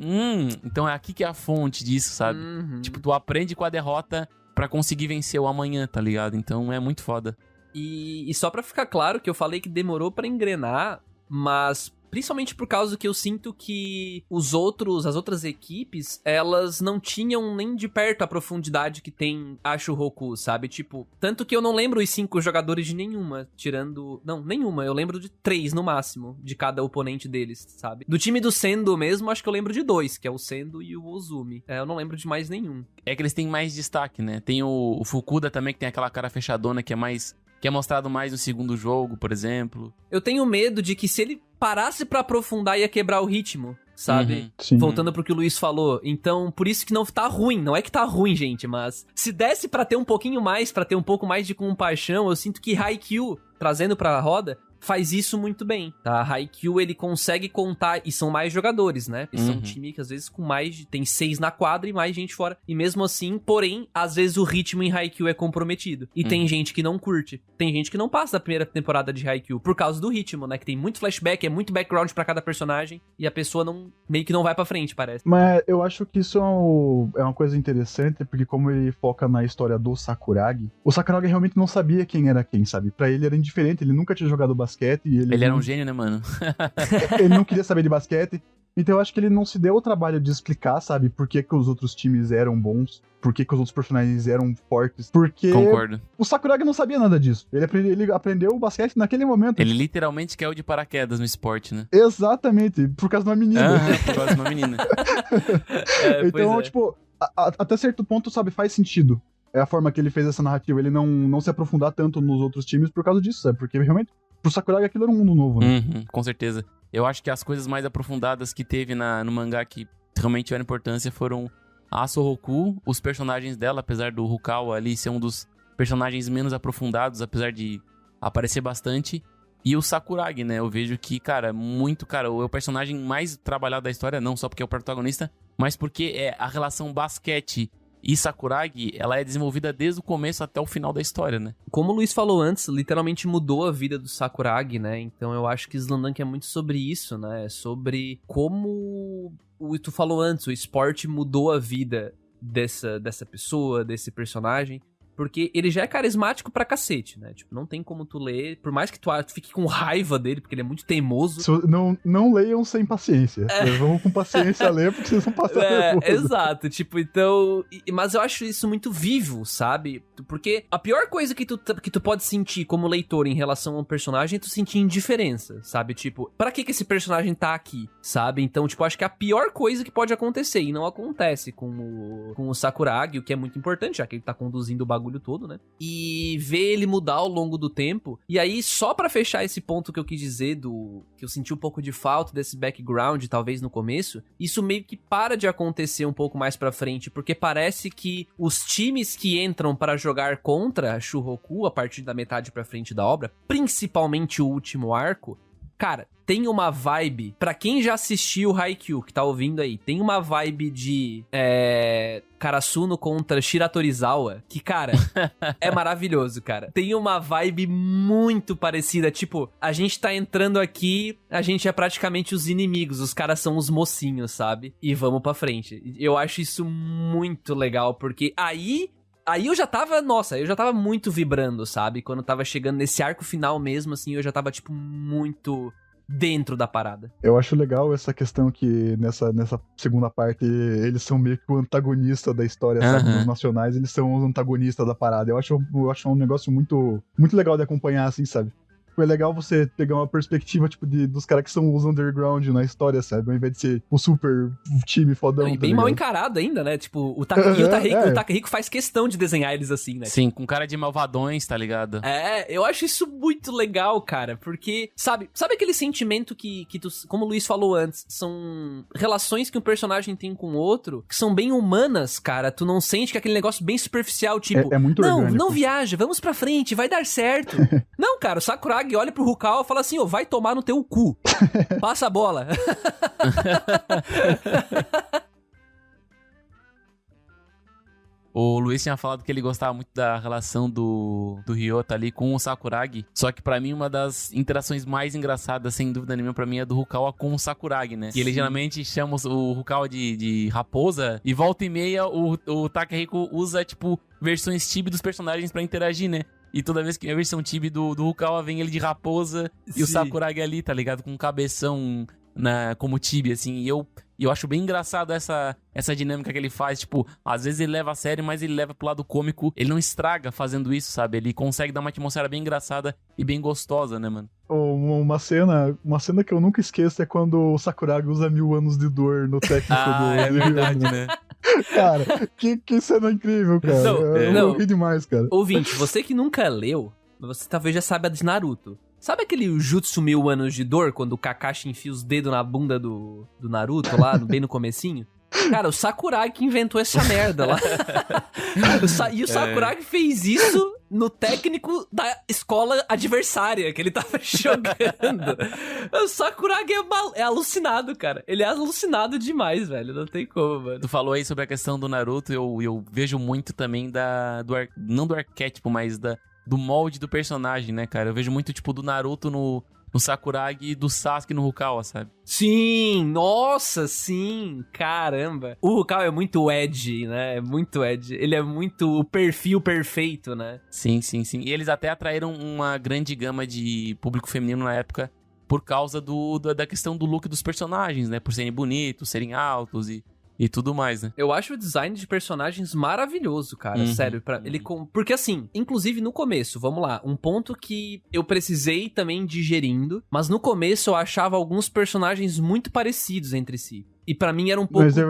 então é aqui que é a fonte disso, sabe? Tipo, tu aprende com a derrota pra conseguir vencer o amanhã, tá ligado? Então é muito foda. E só pra ficar claro que eu falei que demorou pra engrenar, mas principalmente por causa que eu sinto que as outras equipes, elas não tinham nem de perto a profundidade que tem a Shohoku, sabe? Tipo, tanto que eu não lembro os 5 jogadores de nenhuma, tirando... Não, nenhuma, eu lembro de 3 no máximo, de cada oponente deles, sabe? Do time do Sendo mesmo, acho que eu lembro de 2, que é o Sendo e o Ozumi. Eu não lembro de mais nenhum. É que eles têm mais destaque, né? Tem o Fukuda também, que tem aquela cara fechadona que é mostrado mais no segundo jogo, por exemplo. Eu tenho medo de que se ele parasse pra aprofundar, ia quebrar o ritmo, sabe? Sim. Voltando pro que o Luiz falou. Então, por isso que não tá ruim. Não é que tá ruim, gente, mas se desse pra ter um pouquinho mais, pra ter um pouco mais de compaixão, eu sinto que Haikyuu, trazendo pra roda, faz isso muito bem, tá? Haikyuu, ele consegue contar, e são mais jogadores, né? Eles são um time que às vezes com tem 6 na quadra e mais gente fora. E mesmo assim, porém, às vezes o ritmo em Haikyuu é comprometido. E tem gente que não curte. Tem gente que não passa da primeira temporada de Haikyuu por causa do ritmo, né? Que tem muito flashback, é muito background pra cada personagem e a pessoa meio que não vai pra frente, parece. Mas eu acho que isso é uma coisa interessante, porque como ele foca na história do Sakuragi, o Sakuragi realmente não sabia quem era quem, sabe? Pra ele era indiferente, ele nunca tinha jogado basquete e Ele era um gênio, né, mano? ele não queria saber de basquete. Então eu acho que ele não se deu o trabalho de explicar, sabe, por que os outros times eram bons, por que os outros personagens eram fortes, porque Concordo. o Sakuragi não sabia nada disso. Ele aprendeu o basquete naquele momento. Ele literalmente caiu de paraquedas no esporte, né? Exatamente, por causa de uma menina. Por causa de uma menina. Então, tipo, até certo ponto, sabe, faz sentido. É a forma que ele fez essa narrativa, ele não se aprofundar tanto nos outros times por causa disso, sabe? Porque realmente, pro Sakuragi aquilo era um mundo novo, né? Com certeza. Eu acho que as coisas mais aprofundadas que teve no mangá que realmente tiveram importância foram a Soroku, os personagens dela, apesar do Rukawa ali ser um dos personagens menos aprofundados, apesar de aparecer bastante, e o Sakuragi, né? Eu vejo que, cara, o personagem mais trabalhado da história, não só porque é o protagonista, mas porque a relação basquete e Sakuragi, ela é desenvolvida desde o começo até o final da história, né? Como o Luiz falou antes, literalmente mudou a vida do Sakuragi, né? Então eu acho que Slandunk é muito sobre isso, né? Sobre como tu falou antes, o esporte mudou a vida dessa pessoa, desse personagem. Porque ele já é carismático pra cacete, né? Tipo, não tem como tu ler, por mais que tu fique com raiva dele, porque ele é muito teimoso. Não leiam sem paciência. Vamos com paciência ler, porque vocês vão passar nervoso. Exato, tipo, então... Mas eu acho isso muito vivo, sabe? Porque a pior coisa que tu pode sentir como leitor em relação a um personagem é tu sentir indiferença, sabe? Tipo, pra que esse personagem tá aqui, sabe? Então, tipo, acho que é a pior coisa que pode acontecer, e não acontece com o Sakuragi, o que é muito importante, já que ele tá conduzindo o bagulho todo, né? E ver ele mudar ao longo do tempo. E aí, só pra fechar esse ponto que eu quis dizer que eu senti um pouco de falta desse background, talvez no começo, isso meio que para de acontecer um pouco mais pra frente, porque parece que os times que entram para jogar contra Shuhoku, a partir da metade pra frente da obra, principalmente o último arco, cara, tem uma vibe, pra quem já assistiu Haikyuu, que tá ouvindo aí, tem uma vibe de Karasuno contra Shiratorizawa, que, cara, é maravilhoso, cara. Tem uma vibe muito parecida, tipo, a gente tá entrando aqui, a gente é praticamente os inimigos, os caras são os mocinhos, sabe? E vamos pra frente. Eu acho isso muito legal, porque aí eu já tava, eu já tava muito vibrando, sabe? Quando tava chegando nesse arco final mesmo, assim, eu já tava, tipo, muito dentro da parada. Eu acho legal essa questão que nessa segunda parte eles são meio que o antagonista da história, sabe? Nos nacionais eles são os antagonistas da parada. Eu acho um negócio muito, muito legal de acompanhar, assim, sabe? É legal você pegar uma perspectiva, tipo, dos caras que são os underground na história, sabe? Ao invés de ser o super time fodão. E bem mal encarado ainda, né? Tipo, o Takahiko faz questão de desenhar eles assim, né? Sim, com cara de malvadões, tá ligado? Eu acho isso muito legal, cara, porque, sabe aquele sentimento que tu, como o Luiz falou antes, são relações que um personagem tem com o outro, que são bem humanas, cara, tu não sente que é aquele negócio bem superficial, tipo, é muito orgânico. Não viaja, vamos pra frente, vai dar certo. Não, cara, o Sakuragi olha pro Rukawa e fala assim, vai tomar no teu cu. Passa a bola. O Luiz tinha falado que ele gostava muito da relação do Ryota ali com o Sakuragi. Só que pra mim, uma das interações mais engraçadas, sem dúvida nenhuma, pra mim, é do Rukawa com o Sakuragi, né? Sim. E ele geralmente chama o Rukawa de raposa. E volta e meia, o Takahiko usa, tipo, versões chibi dos personagens pra interagir, né? E toda vez que a versão chibi do Rukawa vem ele de raposa. Sim. E o Sakuragi ali, tá ligado? Com um cabeção como chibi, assim. E eu acho bem engraçado essa dinâmica que ele faz. Tipo, às vezes ele leva a sério, mas ele leva pro lado cômico. Ele não estraga fazendo isso, sabe? Ele consegue dar uma atmosfera bem engraçada e bem gostosa, né, mano? Uma cena que eu nunca esqueço é quando o Sakuragi usa 1000 anos de dor no técnico é verdade, né? Cara, que cena incrível, cara. Eu ri demais, cara. Ouvinte, você que nunca leu, você talvez já saiba de Naruto. Sabe aquele Jutsu 1000 anos de dor, quando o Kakashi enfia os dedos na bunda do Naruto lá, bem no comecinho? Cara, o Sakuragi que inventou essa merda lá. E o Sakuragi fez isso no técnico da escola adversária que ele tava jogando. O Sakuragi é alucinado, cara. Ele é alucinado demais, velho. Não tem como, mano. Tu falou aí sobre a questão do Naruto, eu vejo muito também não do arquétipo, mas do molde do personagem, né, cara? Eu vejo muito, tipo, do Naruto no Sakuragi e do Sasuke no Rukawa, sabe? Sim, nossa, sim, caramba. O Rukawa é muito edgy, né? É muito edgy. Ele é muito o perfil perfeito, né? Sim. E eles até atraíram uma grande gama de público feminino na época por causa da questão do look dos personagens, né? Por serem bonitos, serem altos e tudo mais, né? Eu acho o design de personagens maravilhoso, cara. Sério. Porque assim, inclusive no começo, vamos lá, um ponto que eu precisei também digerindo, mas no começo eu achava alguns personagens muito parecidos entre si. E pra mim era um pouco... Mas é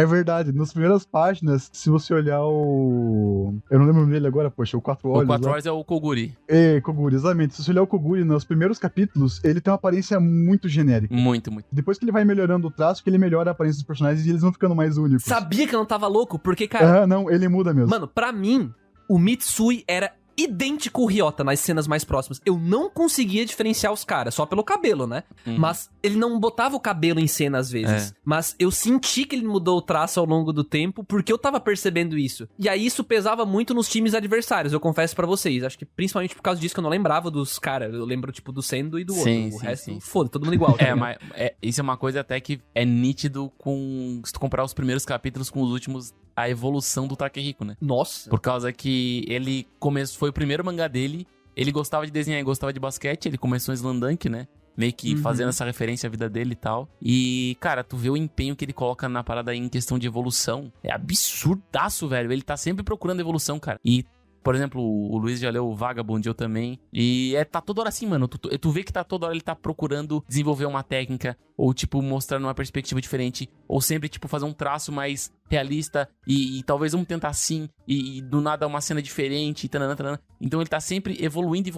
verdade. Nas primeiras páginas, se você olhar eu não lembro dele agora, poxa, o 4 Olhos. O 4 Olhos é o Koguri. Koguri, exatamente. Se você olhar o Koguri nos primeiros capítulos, ele tem uma aparência muito genérica. Muito. Depois que ele vai melhorando o traço, que ele melhora a aparência dos personagens e eles vão ficando mais únicos. Sabia que eu não tava louco? Porque, cara... Não, ele muda mesmo. Mano, pra mim, o Mitsui era idêntico ao Ryota nas cenas mais próximas. Eu não conseguia diferenciar os caras, só pelo cabelo, né? Mas ele não botava o cabelo em cena às vezes. Mas eu senti que ele mudou o traço ao longo do tempo, porque eu tava percebendo isso. E aí isso pesava muito nos times adversários, eu confesso pra vocês. Acho que principalmente por causa disso que eu não lembrava dos caras. Eu lembro, tipo, do Sendo e do outro. O resto, foda, todo mundo igual. Tá mas isso é uma coisa até que é nítido se tu comparar os primeiros capítulos com os últimos a evolução do Takehiko, né? Nossa. Por causa que ele foi o primeiro mangá dele, ele gostava de desenhar e gostava de basquete, ele começou em Slandunk, né? Meio que fazendo essa referência à vida dele e tal. E, cara, tu vê o empenho que ele coloca na parada aí em questão de evolução. É absurdaço, velho. Ele tá sempre procurando evolução, cara. E, por exemplo, o Luiz já leu o Vagabond, eu também. E tá toda hora assim, mano. Tu vê que tá toda hora ele tá procurando desenvolver uma técnica. Ou, tipo, mostrando uma perspectiva diferente. Ou sempre, tipo, fazer um traço mais realista. E talvez vamos tentar assim. E do nada uma cena diferente. Tanana. Então ele tá sempre evoluindo.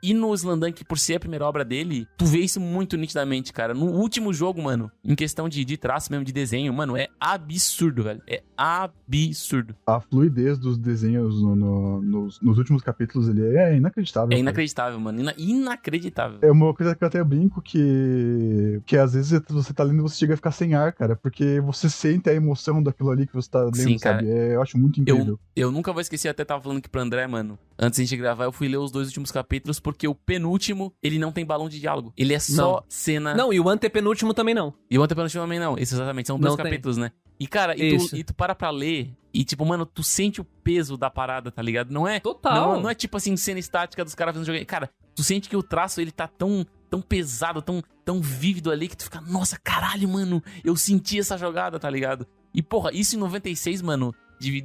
E no Slandunk, por ser a primeira obra dele, tu vê isso muito nitidamente, cara. No último jogo, mano, em questão de traço mesmo, de desenho, mano, é absurdo, velho. É absurdo. A fluidez dos desenhos nos últimos capítulos ele é inacreditável. É inacreditável, mano. Inacreditável. É uma coisa que eu até brinco que às vezes você tá lendo e você chega a ficar sem ar, cara, porque você sente a emoção daquilo ali que você tá lendo, Sim, sabe? cara. Eu acho muito incrível. Eu nunca vou esquecer, até tava falando aqui pro André, mano. Antes de a gente gravar, eu fui ler os 2 últimos capítulos, porque o penúltimo, ele não tem balão de diálogo. Ele é só cena... Não, e o antepenúltimo também não. E o antepenúltimo também não. Isso, exatamente. São 2 capítulos, né? E, cara, e tu para pra ler e, tipo, mano, tu sente o peso da parada, tá ligado? Não é... Total. Não é tipo assim, cena estática dos caras fazendo jogo. Cara, tu sente que o traço, ele tá tão pesado, tão vívido ali, que tu fica, nossa, caralho, mano, eu senti essa jogada, tá ligado? E, porra, isso em 96, mano...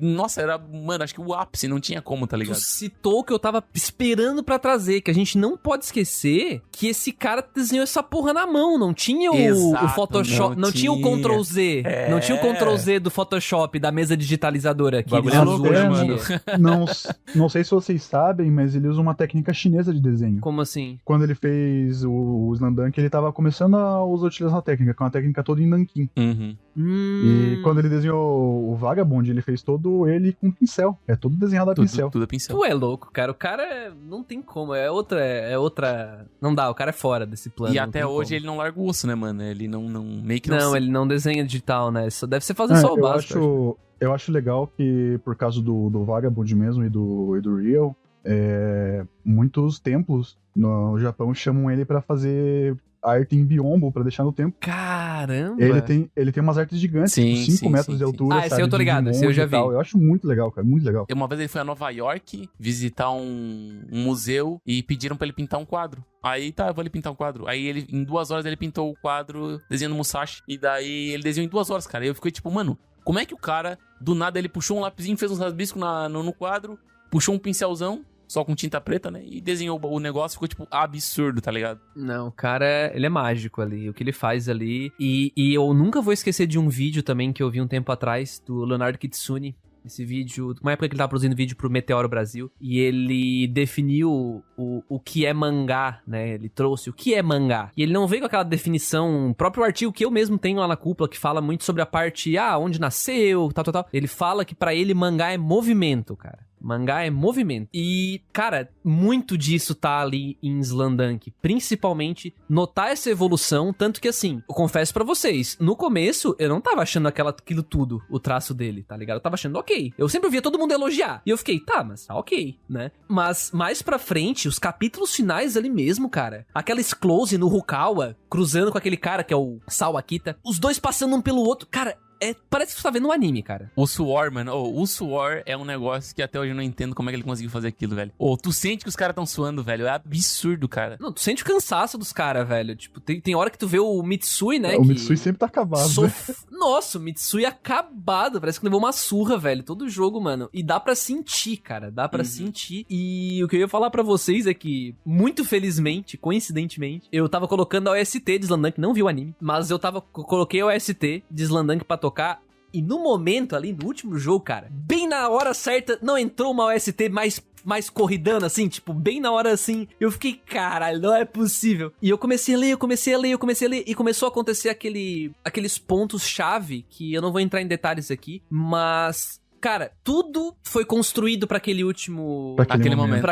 Nossa, era, mano, acho que o ápice, não tinha como, tá ligado? Tu citou o que eu tava esperando pra trazer, que a gente não pode esquecer que esse cara desenhou essa porra na mão, não tinha o Photoshop, não tinha o Ctrl Z, não tinha o Ctrl Z do Photoshop, da mesa digitalizadora que eles usam hoje em dia. Não sei se vocês sabem, mas ele usa uma técnica chinesa de desenho. Como assim? Quando ele fez o Slandunk, ele tava começando a utilizar a técnica, que é uma técnica toda em nanquim. E quando ele desenhou o Vagabond, ele fez todo ele com pincel. É todo desenhado a pincel. Tudo a pincel. Tu é louco, cara. O cara não tem como. É outra. Não dá, o cara é fora desse plano. E até hoje ele não larga o osso, né, mano? Ele não meio que não. Ele não desenha digital, né? Só deve ser fazer só o básico. Eu acho legal que, por causa do Vagabond mesmo e do Real, muitos templos no Japão chamam ele pra fazer arte em biombo pra deixar no tempo. Caramba! Ele tem umas artes gigantes, tipo 5 metros de altura. Ah, esse eu tô ligado, esse eu já vi. Eu acho muito legal, cara, muito legal. Uma vez ele foi a Nova York visitar um museu e pediram pra ele pintar um quadro. Aí tá, eu vou ali pintar um quadro. Aí ele, em 2 horas, ele pintou o quadro desenhando Musashi. E daí ele desenhou em 2 horas, cara. E eu fiquei tipo, mano, como é que o cara, do nada, ele puxou um lapisinho, fez uns rabiscos no quadro, puxou um pincelzão, só com tinta preta, né? E desenhou o negócio, ficou, tipo, absurdo, tá ligado? Não, o cara, ele é mágico ali, o que ele faz ali. E eu nunca vou esquecer de um vídeo também que eu vi um tempo atrás, do Leonardo Kitsune. Esse vídeo, uma época que ele tava produzindo vídeo pro Meteoro Brasil, e ele definiu o que é mangá, né? Ele trouxe o que é mangá. E ele não veio com aquela definição, o próprio artigo que eu mesmo tenho lá na Cúpula, que fala muito sobre a parte, onde nasceu, tal. Ele fala que pra ele mangá é movimento, cara. Mangá é movimento. E, cara, muito disso tá ali em Slandunk. Principalmente notar essa evolução. Tanto que, assim, eu confesso pra vocês, no começo eu não tava achando aquilo tudo, o traço dele, tá ligado? Eu tava achando ok. Eu sempre via todo mundo elogiar. E eu fiquei, tá, mas tá ok, né? Mas mais pra frente, os capítulos finais ali mesmo, cara. Aquela close no Rukawa, cruzando com aquele cara que é o Sawakita. Os dois passando um pelo outro. Cara, parece que você tá vendo um anime, cara. O suor, mano. O suor é um negócio que até hoje eu não entendo como é que ele conseguiu fazer aquilo, velho. Tu sente que os caras tão suando, velho. É absurdo, cara. Não, tu sente o cansaço dos caras, velho. Tipo, tem hora que tu vê o Mitsui, né? O Mitsui sempre tá acabado, né? Nossa, o Mitsui acabado. Parece que levou uma surra, velho. Todo jogo, mano. E dá pra sentir, cara. Dá pra sentir. E o que eu ia falar pra vocês é que, muito felizmente, coincidentemente, eu tava colocando a OST de Slandunk. Não vi o anime, mas eu coloquei a OST de Slandunk pra tocar. E no momento ali, no último jogo, cara, bem na hora certa, não entrou uma OST mais corridana, assim, tipo, bem na hora, assim, eu fiquei, caralho, não é possível. E eu comecei a ler, e começou a acontecer aqueles pontos-chave, que eu não vou entrar em detalhes aqui, mas... Cara, tudo foi construído pra aquele último... Pra aquele momento.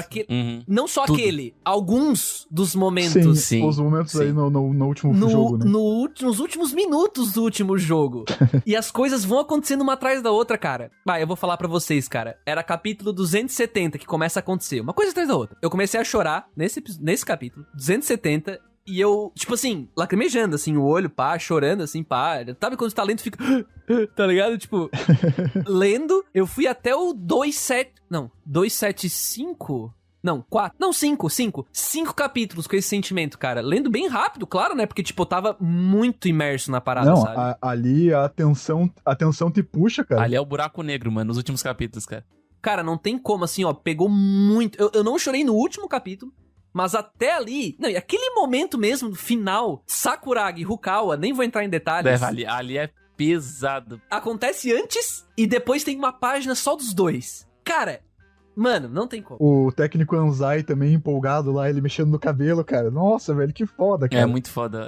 Não só tudo. Alguns dos momentos. Sim. Os momentos aí no último jogo, né? Nos últimos minutos do último jogo. E as coisas vão acontecendo uma atrás da outra, cara. Eu vou falar pra vocês, cara. Era capítulo 270 que começa a acontecer. Uma coisa atrás da outra. Eu comecei a chorar nesse capítulo. 270... E eu, tipo assim, lacrimejando, assim, o olho, pá, chorando, assim, pá. Sabe quando você tá lendo e fica... tá ligado? Tipo, lendo, eu fui até o 275... Não, 4. Não, 5. 5 capítulos com esse sentimento, cara. Lendo bem rápido, claro, né? Porque, tipo, eu tava muito imerso na parada, Não, sabe? ali a tensão te puxa, cara. Ali é o buraco negro, mano, nos últimos capítulos, cara. Cara, não tem como, assim, ó, pegou muito... Eu não chorei no último capítulo, mas até ali... Não, e aquele momento mesmo, final, Sakuragi e Rukawa, nem vou entrar em detalhes... Ali é pesado. Acontece antes e depois tem uma página só dos dois. Cara... Mano, não tem como. O técnico Anzai também empolgado lá, ele mexendo no cabelo, cara. Nossa, velho, que foda, cara. É muito foda.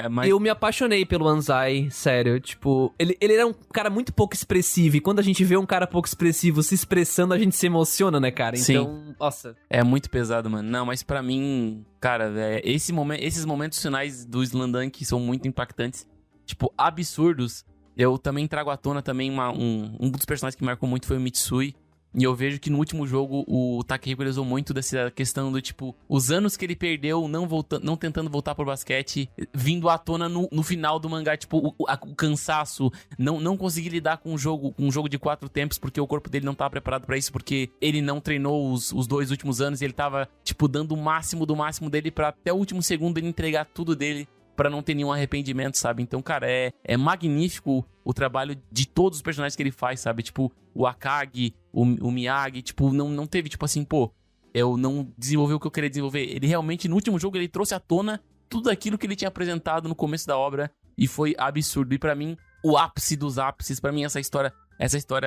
Mas... Eu me apaixonei pelo Anzai, sério. Tipo, ele era um cara muito pouco expressivo. E quando a gente vê um cara pouco expressivo se expressando, a gente se emociona, né, cara? Então, Sim. Nossa. É muito pesado, mano. Não, mas pra mim, cara, esses momentos finais do Slandunk são muito impactantes. Tipo, absurdos. Eu também trago à tona também um dos personagens que marcou muito foi o Mitsui. E eu vejo que no último jogo o Takehiko ele usou muito dessa questão do tipo, os anos que ele perdeu não tentando voltar pro basquete, vindo à tona no final do mangá, tipo, o cansaço, não conseguir lidar com um jogo de 4 tempos, porque o corpo dele não tava preparado pra isso, porque ele não treinou os 2 últimos anos e ele tava, tipo, dando o máximo do máximo dele pra até o último segundo ele entregar tudo dele pra não ter nenhum arrependimento, sabe? Então, cara, é magnífico o trabalho de todos os personagens que ele faz, sabe? Tipo, o Akagi, o Miyagi, tipo, não teve, tipo assim, pô, eu não desenvolvi o que eu queria desenvolver. Ele realmente, no último jogo, ele trouxe à tona tudo aquilo que ele tinha apresentado no começo da obra e foi absurdo. E pra mim, o ápice dos ápices, pra mim, essa história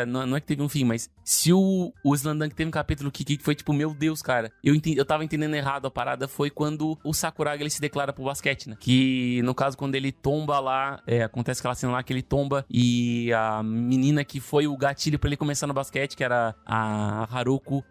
não é que teve um fim, mas se o Slandunk teve um capítulo que foi tipo, meu Deus, cara, eu tava entendendo errado a parada, foi quando o Sakuragi ele se declara pro basquete, né? Que no caso, quando ele tomba lá, acontece aquela cena lá que ele tomba e a menina que foi o gatilho pra ele começar no basquete, que era a Haruko,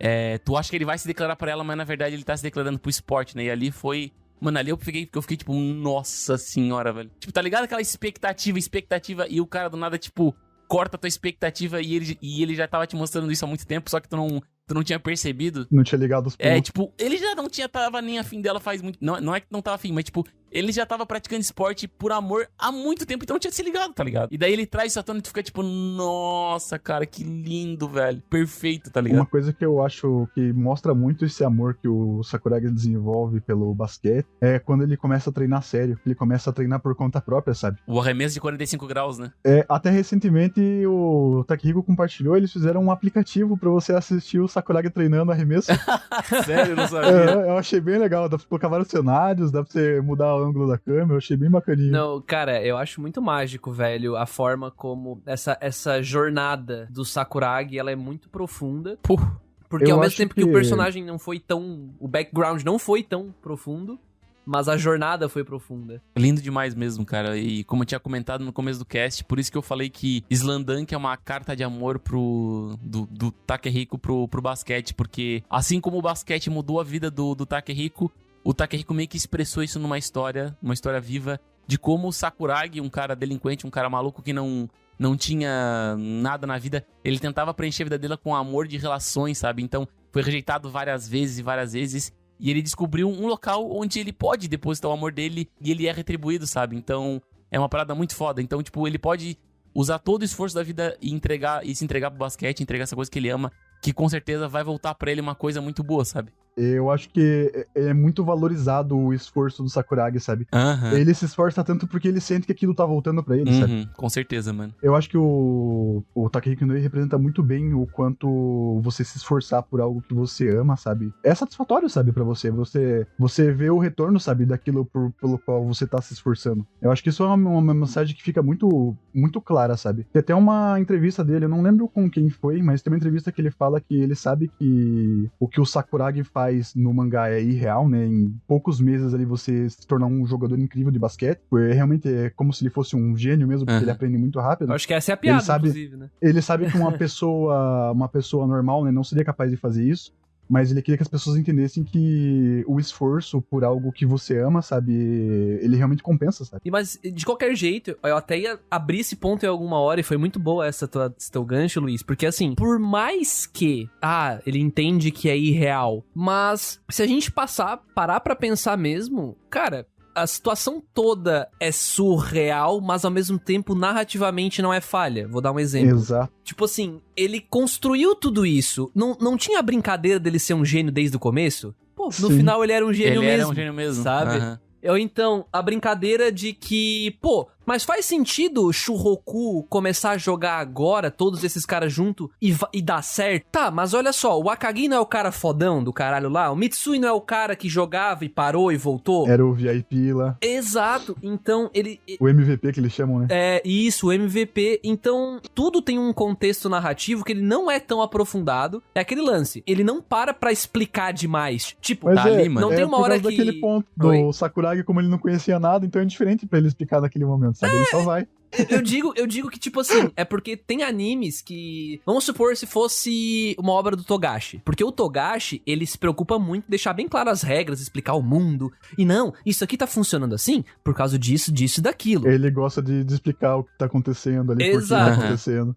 tu acha que ele vai se declarar pra ela, mas na verdade ele tá se declarando pro esporte, né? E ali foi... Mano, ali eu fiquei tipo, nossa senhora, velho. Tipo, tá ligado aquela expectativa, e o cara do nada, tipo, corta a tua expectativa e ele já tava te mostrando isso há muito tempo, só que tu não tinha percebido. Não tinha ligado os pontos. Tipo, ele já não tava nem afim dela faz muito... Não é que não tava afim, mas tipo, ele já tava praticando esporte por amor há muito tempo, então não tinha se ligado, tá ligado? E daí ele traz isso à tona e tu fica tipo, nossa, cara, que lindo, velho. Perfeito, tá ligado? Uma coisa que eu acho que mostra muito esse amor que o Sakuragi desenvolve pelo basquete é quando ele começa a treinar sério. Ele começa a treinar por conta própria, sabe? O arremesso de 45 graus, né? Até recentemente o Takehiko compartilhou, eles fizeram um aplicativo pra você assistir o Sakuragi treinando arremesso. Sério, eu não sabia. Eu achei bem legal, dá pra colocar vários cenários, dá pra você mudar o ângulo da câmera, eu achei bem bacaninho. Não, cara, eu acho muito mágico, velho, a forma como essa jornada do Sakuragi, ela é muito profunda. Porque Eu ao mesmo acho tempo que que o personagem não foi tão... O background não foi tão profundo, mas a jornada foi profunda. Lindo demais mesmo, cara. E como eu tinha comentado no começo do cast, por isso que eu falei que Slandunk é uma carta de amor do Takehiko pro basquete, porque assim como o basquete mudou a vida do Takehiko, o Takehiko meio que expressou isso numa história viva, de como o Sakuragi, um cara delinquente, um cara maluco que não tinha nada na vida, ele tentava preencher a vida dele com amor de relações, sabe? Então, foi rejeitado várias vezes, e ele descobriu um local onde ele pode depositar o amor dele e ele é retribuído, sabe? Então, é uma parada muito foda. Então, tipo, ele pode usar todo o esforço da vida e se entregar pro basquete, entregar essa coisa que ele ama, que com certeza vai voltar pra ele uma coisa muito boa, sabe? Eu acho que é muito valorizado o esforço do Sakuragi, sabe? Ele se esforça tanto porque ele sente que aquilo tá voltando pra ele, sabe? Com certeza, mano. Eu acho que o Takehiko Inoue representa muito bem o quanto você se esforçar por algo que você ama, sabe? É satisfatório, sabe, pra você. Você vê o retorno, sabe, daquilo pelo qual você tá se esforçando. Eu acho que isso é uma mensagem que fica muito, muito clara, sabe? Tem até uma entrevista dele, eu não lembro com quem foi, mas tem uma entrevista que ele fala que ele sabe que o que o Sakuragi faz no mangá é irreal, né? Em poucos meses ali você se tornar um jogador incrível de basquete. Realmente é como se ele fosse um gênio mesmo, porque ele aprende muito rápido. Eu acho que essa é a piada, inclusive, né? Ele sabe que uma pessoa normal, né, não seria capaz de fazer isso. Mas ele queria que as pessoas entendessem que o esforço por algo que você ama, sabe, ele realmente compensa, sabe? Mas, de qualquer jeito, eu até ia abrir esse ponto em alguma hora e foi muito boa esse teu gancho, Luiz, porque assim, por mais que, ele entende que é irreal, mas se a gente parar pra pensar mesmo, cara, a situação toda é surreal, mas ao mesmo tempo narrativamente não é falha. Vou dar um exemplo. Exato. Tipo assim, ele construiu tudo isso. Não tinha a brincadeira dele ser um gênio desde o começo? Pô, no Sim. final ele era um gênio Ele mesmo. era um gênio mesmo. Sabe? Aham. Ou então, a brincadeira de que, pô, mas faz sentido o Shurroku começar a jogar agora, todos esses caras junto, e dar certo? Tá, mas olha só, o Akagi não é o cara fodão do caralho lá? O Mitsui não é o cara que jogava e parou e voltou? Era o VIP lá. Exato, então ele... O MVP que eles chamam, né? É, isso, o MVP. Então, tudo tem um contexto narrativo que ele não é tão aprofundado. É aquele lance, ele não para pra explicar demais. Tipo, Mas tá ali, mano. não tem uma por hora causa que... daquele ponto do Oi? Sakuragi, como ele não conhecia nada, então é diferente pra ele explicar naquele momento, sabe? Ele só vai. Eu digo que, tipo assim, é porque tem animes que... Vamos supor se fosse uma obra do Togashi. Porque o Togashi, ele se preocupa muito em deixar bem claras as regras, explicar o mundo. E não, isso aqui tá funcionando assim por causa disso, disso e daquilo. Ele gosta de explicar o que tá acontecendo ali, por que Exato. tá acontecendo.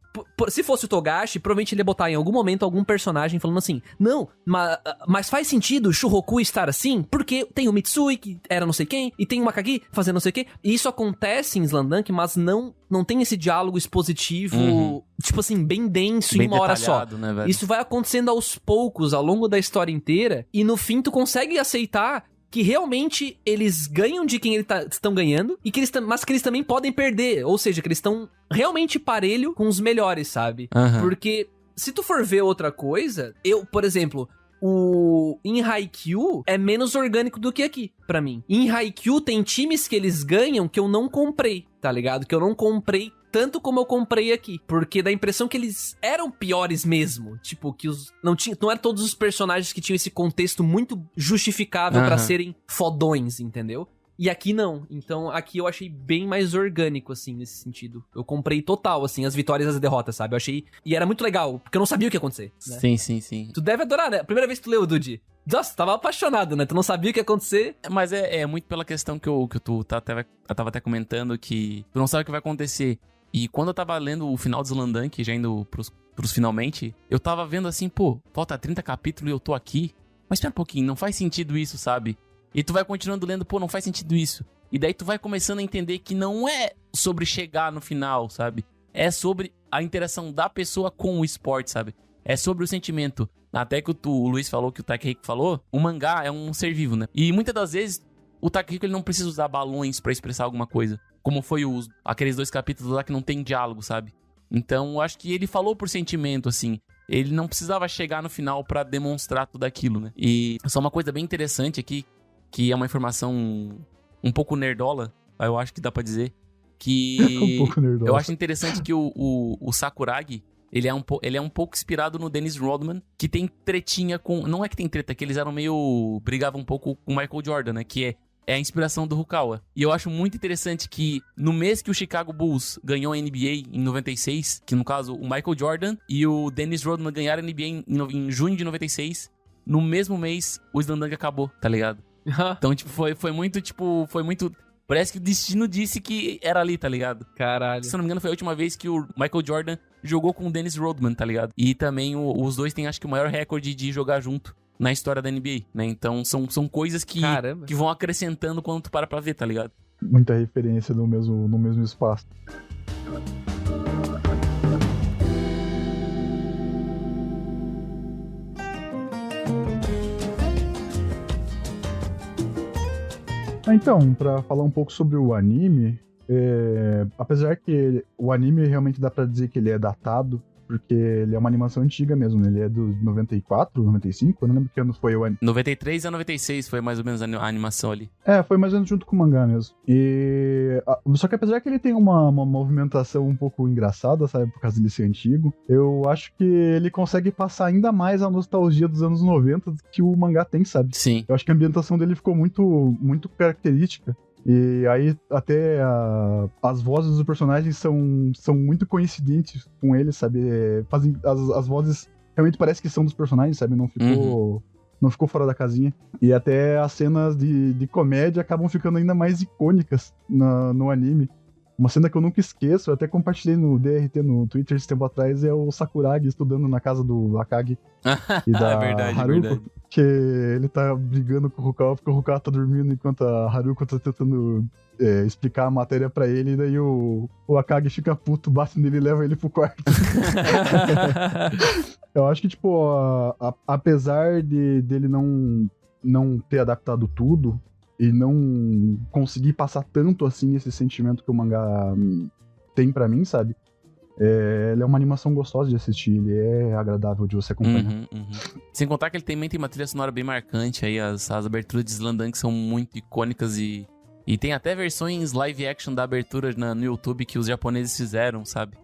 Se fosse o Togashi, provavelmente ele ia botar em algum momento algum personagem falando assim, não, mas faz sentido o Shurroku estar assim, porque tem o Mitsui, que era não sei quem, e tem o Akagi fazendo não sei o quê. E isso acontece em Slandunk, mas não tem esse diálogo expositivo, tipo assim, bem denso Bem em uma hora só. detalhado, né, velho? Isso vai acontecendo aos poucos, ao longo da história inteira, e no fim tu consegue aceitar que realmente eles ganham de quem eles estão ganhando, e que mas que eles também podem perder, ou seja, que eles estão realmente parelho com os melhores, sabe? Aham. Porque se tu for ver outra coisa, por exemplo, em Haikyuu é menos orgânico do que aqui, pra mim. Em Haikyuu tem times que eles ganham que eu não comprei, tá ligado? Que eu não comprei tanto como eu comprei aqui. Porque dá a impressão que eles eram piores mesmo. Tipo, que não eram todos os personagens que tinham esse contexto muito justificável pra Aham. serem fodões, entendeu? E aqui não. Então aqui eu achei bem mais orgânico, assim, nesse sentido. Eu comprei total, assim, as vitórias e as derrotas, sabe? Eu achei... E era muito legal, porque eu não sabia o que ia acontecer, né? Sim, sim, sim. Tu deve adorar, né? A primeira vez que tu leu, Dude. Nossa, tava apaixonado, né? Tu não sabia o que ia acontecer. Mas é muito pela questão que tu tava até comentando que tu não sabe o que vai acontecer. E quando eu tava lendo o final de Slandunk, já indo pros finalmente, eu tava vendo assim, pô, falta 30 capítulos e eu tô aqui. Mas espera um pouquinho, não faz sentido isso, sabe? E tu vai continuando lendo, pô, não faz sentido isso. E daí tu vai começando a entender que não é sobre chegar no final, sabe? É sobre a interação da pessoa com o esporte, sabe? É sobre o sentimento. Até que o Luiz falou, que o Takehiko falou, o mangá é um ser vivo, né? E muitas das vezes, o Takehiko ele não precisa usar balões pra expressar alguma coisa. Como foi aqueles 2 capítulos lá que não tem diálogo, sabe? Então, eu acho que ele falou por sentimento, assim. Ele não precisava chegar no final pra demonstrar tudo aquilo, né? E só uma coisa bem interessante aqui, que é uma informação um pouco nerdola, eu acho que dá pra dizer, que Um pouco nerdola. eu acho interessante que o Sakuragi, ele é um pouco inspirado no Dennis Rodman, que tem tretinha com... Não é que tem treta, é que eles eram meio... brigavam um pouco com o Michael Jordan, né? Que é a inspiração do Rukawa. E eu acho muito interessante que no mês que o Chicago Bulls ganhou a NBA em 96, que no caso o Michael Jordan e o Dennis Rodman ganharam a NBA em junho de 96, no mesmo mês o Slandunk acabou, tá ligado? Então, tipo, foi muito... Parece que o destino disse que era ali, tá ligado? Caralho. Se eu não me engano, foi a última vez que o Michael Jordan jogou com o Dennis Rodman, tá ligado? E também os dois têm, acho que, o maior recorde de jogar junto na história da NBA, né? Então, são coisas que vão acrescentando quando tu para pra ver, tá ligado? Muita referência no mesmo espaço. Então, pra falar um pouco sobre o anime, apesar que o anime realmente dá pra dizer que ele é datado, porque ele é uma animação antiga mesmo, né? Ele é do 94, 95, eu não lembro que ano foi o anime. 93 a 96 foi mais ou menos a animação ali. Foi mais ou menos junto com o mangá mesmo. Só que apesar que ele tem uma movimentação um pouco engraçada, sabe, por causa dele ser antigo, eu acho que ele consegue passar ainda mais a nostalgia dos anos 90 que o mangá tem, sabe? Sim. Eu acho que a ambientação dele ficou muito, muito característica. E aí até as vozes dos personagens são muito coincidentes com eles, sabe? Fazem as vozes realmente parece que são dos personagens, sabe? Não ficou fora da casinha. E até as cenas de comédia acabam ficando ainda mais icônicas no anime. Uma cena que eu nunca esqueço, eu até compartilhei no DRT no Twitter esse tempo atrás, é o Sakuragi estudando na casa do Akagi e da É verdade, Haruko. verdade. Que ele tá brigando com o Rukawa porque o Rukawa tá dormindo enquanto a Haruko tá tentando explicar a matéria pra ele, e daí o Akagi fica puto, bate nele e leva ele pro quarto. Eu acho que, tipo, apesar dele não ter adaptado tudo e não conseguir passar tanto assim esse sentimento que o mangá tem pra mim, sabe? Ele é uma animação gostosa de assistir, ele é agradável de você acompanhar. Sem contar que ele também tem uma trilha sonora bem marcante aí, as aberturas de Slandunk são muito icônicas e tem até versões live action da abertura no YouTube que os japoneses fizeram, sabe?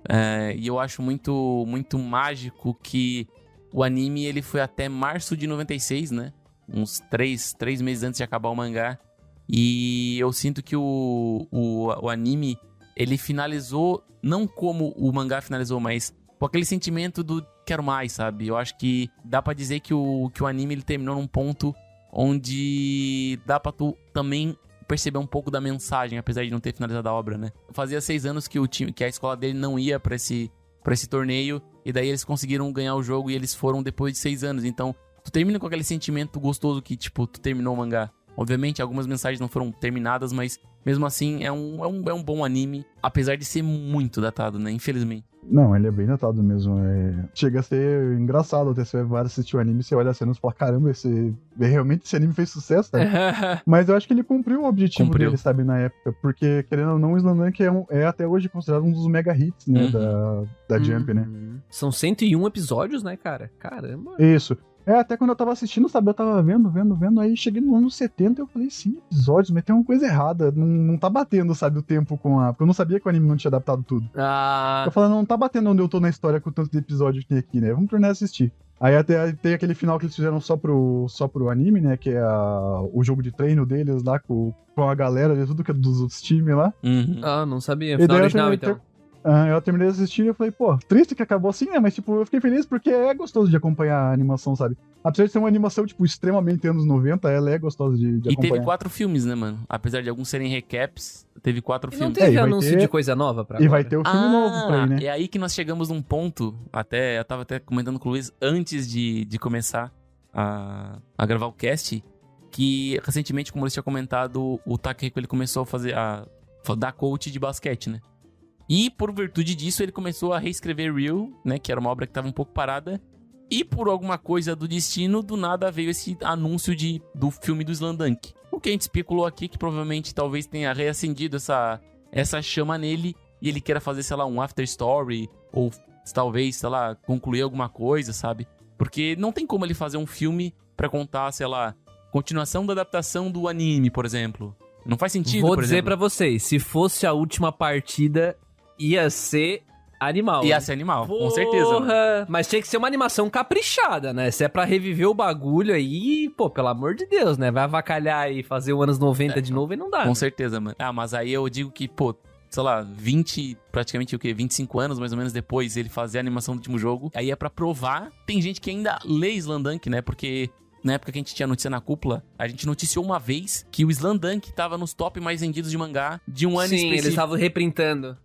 E eu acho muito, muito mágico que o anime ele foi até março de 96, né? Uns 3 meses antes de acabar o mangá. E eu sinto que o anime, ele finalizou, não como o mangá finalizou, mas com aquele sentimento do quero mais, sabe? Eu acho que dá pra dizer que o anime ele terminou num ponto onde dá pra tu também perceber um pouco da mensagem, apesar de não ter finalizado a obra, né? Fazia 6 anos que a escola dele não ia pra esse torneio, e daí eles conseguiram ganhar o jogo e eles foram depois de 6 anos. Então, tu termina com aquele sentimento gostoso que, tipo, tu terminou o mangá. Obviamente, algumas mensagens não foram terminadas, mas mesmo assim, é um bom anime, apesar de ser muito datado, né? Infelizmente. Não, ele é bem datado mesmo. Chega a ser engraçado até você vai assistir o anime, você olha as cenas e fala, caramba, realmente esse anime fez sucesso, sabe? Mas eu acho que ele cumpriu o objetivo dele, sabe, na época. Porque, querendo ou não, o Slandunk é até hoje considerado um dos mega hits, né, da Jump, né? São 101 episódios, né, cara? Caramba. Isso. Até quando eu tava assistindo, sabe, eu tava vendo, aí cheguei no ano 70 e eu falei, 100 episódios, mas tem uma coisa errada, não tá batendo, sabe, o tempo porque eu não sabia que o anime não tinha adaptado tudo. Eu falei, não tá batendo onde eu tô na história com o tanto de episódio que tem aqui, né, vamos tornar a assistir. Aí até tem aquele final que eles fizeram só pro anime, né, que é o jogo de treino deles lá com a galera de tudo que é dos outros times lá. Não sabia, final original então. Eu terminei de assistir e eu falei, pô, triste que acabou assim, né? Mas, tipo, eu fiquei feliz porque é gostoso de acompanhar a animação, sabe? Apesar de ser uma animação, tipo, extremamente anos 90, ela é gostosa de acompanhar. E teve 4 filmes, né, mano? Apesar de alguns serem recaps, teve 4 filmes. Não teve anúncio de coisa nova pra agora? E vai ter o filme novo pra aí, né? É aí que nós chegamos num ponto, eu tava até comentando com o Luiz, antes de começar a gravar o cast, que recentemente, como eu tinha comentado, o Takehiko, ele começou a dar coach de basquete, né? E por virtude disso, ele começou a reescrever Real, né? Que era uma obra que estava um pouco parada. E por alguma coisa do destino, do nada veio esse anúncio do filme do Slandunk. O que a gente especulou aqui, que provavelmente talvez tenha reacendido essa chama nele. E ele queira fazer, sei lá, um after story. Ou talvez, sei lá, concluir alguma coisa, sabe? Porque não tem como ele fazer um filme pra contar, sei lá, continuação da adaptação do anime, por exemplo. Não faz sentido, Vou dizer pra vocês, se fosse a última partida... Ia ser animal. Ia ser animal, com certeza. Mano. Mas tinha que ser uma animação caprichada, né? Se é pra reviver o bagulho aí, pô, pelo amor de Deus, né? Vai avacalhar e fazer o anos 90 de novo e não dá. Com certeza, mano. Mas aí eu digo que, pô, sei lá, praticamente o quê? 25 anos mais ou menos depois ele fazer a animação do último jogo. Aí é pra provar. Tem gente que ainda lê Slandunk, né? Porque... Na época que a gente tinha notícia na cúpula, a gente noticiou uma vez que o Slandunk tava nos top mais vendidos de mangá de um ano específico. Sim, eles estavam reprintando.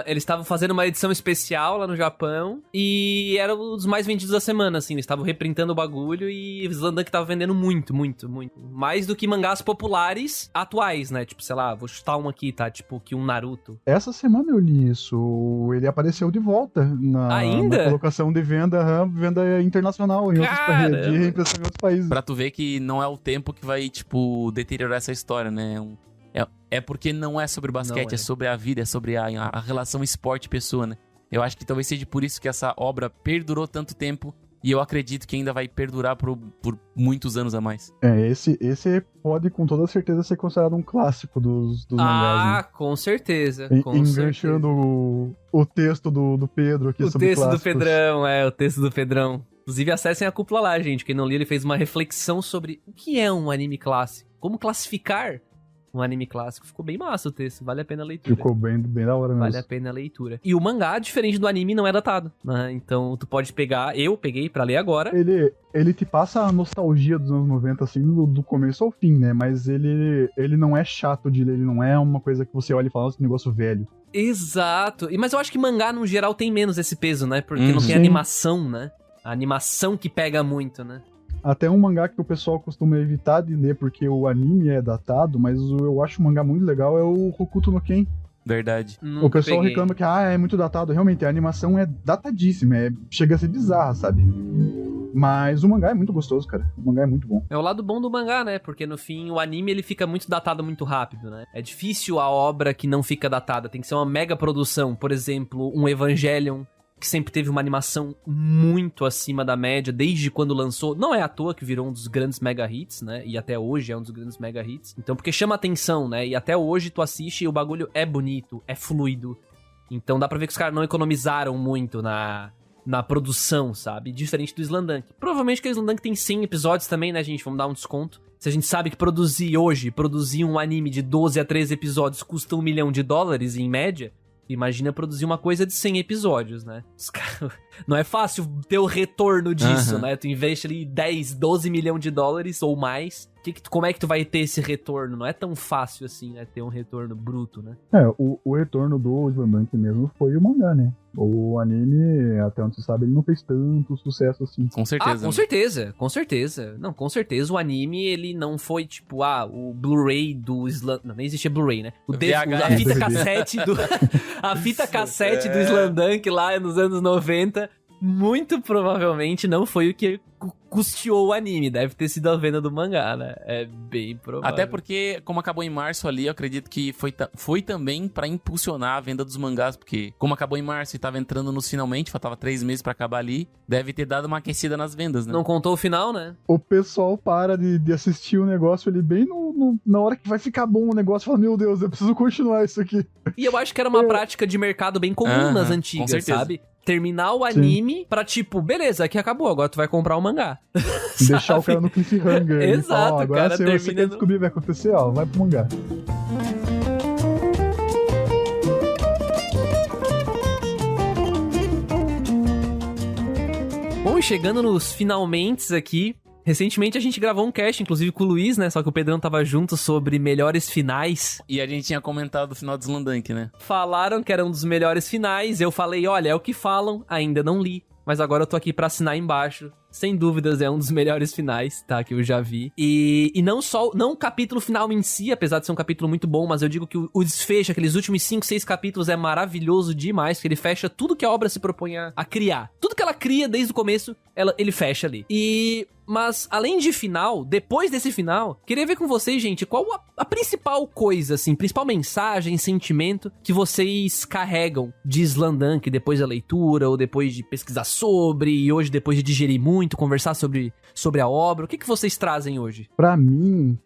Eles estavam fazendo uma edição especial lá no Japão e era um dos mais vendidos da semana, assim. Eles estavam reprintando o bagulho e o Slandunk tava vendendo muito, muito, muito. Mais do que mangás populares atuais, né? Tipo, sei lá, vou chutar um aqui, tá? Tipo, que um Naruto. Essa semana eu li isso. Ele apareceu de volta na colocação de venda internacional em outros países, de reimpressão em outros países. Pra tu ver que não é o tempo que vai, tipo, deteriorar essa história, né? É porque não é sobre basquete, é sobre a vida, é sobre a relação esporte-pessoa, né? Eu acho que talvez seja por isso que essa obra perdurou tanto tempo e eu acredito que ainda vai perdurar por muitos anos a mais. Esse pode com toda certeza ser considerado um clássico dos mangás, né? Com certeza. Enganchando o texto do Pedro aqui sobre clássicos. O texto do Pedrão. Inclusive, acessem a cúpula lá, gente. Quem não li, ele fez uma reflexão sobre o que é um anime clássico. Como classificar Um anime clássico. Ficou bem massa o texto, vale a pena a leitura. Ficou bem da hora mesmo. Vale a pena a leitura. E o mangá, diferente do anime, não é datado, né? Então tu pode pegar, eu peguei pra ler agora. Ele te passa a nostalgia dos anos 90, assim, do começo ao fim, né? Mas ele não é chato de ler, ele não é uma coisa que você olha e fala, nossa, que negócio velho. Exato. Mas eu acho que mangá, no geral, tem menos esse peso, né? Porque não tem Sim. animação, né? A animação que pega muito, né? Até um mangá que o pessoal costuma evitar de ler porque o anime é datado, mas eu acho um mangá muito legal, é o Hokuto no Ken. Verdade. O pessoal reclama que é muito datado. Realmente, a animação é datadíssima, chega a ser bizarra, sabe? Mas o mangá é muito gostoso, cara. O mangá é muito bom. É o lado bom do mangá, né? Porque no fim o anime ele fica muito datado muito rápido, né? É difícil a obra que não fica datada. Tem que ser uma mega produção. Por exemplo, um Evangelion, que sempre teve uma animação muito acima da média, desde quando lançou. Não é à toa que virou um dos grandes mega hits, né? E até hoje é um dos grandes mega hits. Então, porque chama atenção, né? E até hoje tu assiste e o bagulho é bonito, é fluido. Então dá pra ver que os caras não economizaram muito na produção, sabe? Diferente do Slandunk. Provavelmente que o Slandunk tem 100 episódios também, né, gente? Vamos dar um desconto. Se a gente sabe que produzir um anime de 12 a 13 episódios custa $1 milhão em média, imagina produzir uma coisa de 100 episódios, né? Os caras... Não é fácil ter o retorno disso, né? Tu investe ali 10, 12 milhões de dólares ou mais. Como é que tu vai ter esse retorno? Não é tão fácil assim, né? Ter um retorno bruto, né? O retorno do Slandunk mesmo foi o mangá, né? O anime, até onde se sabe, ele não fez tanto sucesso assim. Com certeza. Com certeza, com certeza. Não, com certeza o anime, ele não foi tipo, o Blu-ray do Slandunk. Não, nem existia Blu-ray, né? A fita cassete do... a fita cassete do Slandunk lá nos anos 90... Muito provavelmente não foi o que custeou o anime. Deve ter sido a venda do mangá, né? É bem provável. Até porque, como acabou em março ali, eu acredito que foi também pra impulsionar a venda dos mangás. Porque, como acabou em março e tava entrando nos finalmente, faltava 3 meses pra acabar ali, deve ter dado uma aquecida nas vendas, né? Não contou o final, né? O pessoal para de assistir o negócio ali bem na hora que vai ficar bom o negócio. Fala, meu Deus, eu preciso continuar isso aqui. E eu acho que era uma prática de mercado bem comum nas antigas, sabe? Terminar o anime pra tipo, beleza, aqui acabou, agora tu vai comprar o mangá. Deixar o cara no cliffhanger. Exato, fala, agora cara, você quer descobrir o que vai acontecer, vai pro mangá. Bom, chegando nos finalmente aqui, recentemente a gente gravou um cast, inclusive com o Luiz, né? Só que o Pedrão tava junto sobre melhores finais. E a gente tinha comentado o final do Slandunk, né? Falaram que era um dos melhores finais. Eu falei, olha, é o que falam, ainda não li. Mas agora eu tô aqui pra assinar embaixo. Sem dúvidas é um dos melhores finais, tá? Que eu já vi. E não o capítulo final em si, apesar de ser um capítulo muito bom, mas eu digo que o desfecho, aqueles últimos 5, 6 capítulos, é maravilhoso demais, porque ele fecha tudo que a obra se propõe a criar. Tudo que ela cria desde o começo, ele fecha ali. Mas, além de final, depois desse final, queria ver com vocês, gente, qual a principal coisa, assim, principal mensagem, sentimento que vocês carregam de Slandunk depois da leitura, ou depois de pesquisar sobre, e hoje depois de digerir muito, conversar sobre a obra. O que vocês trazem hoje? Pra mim,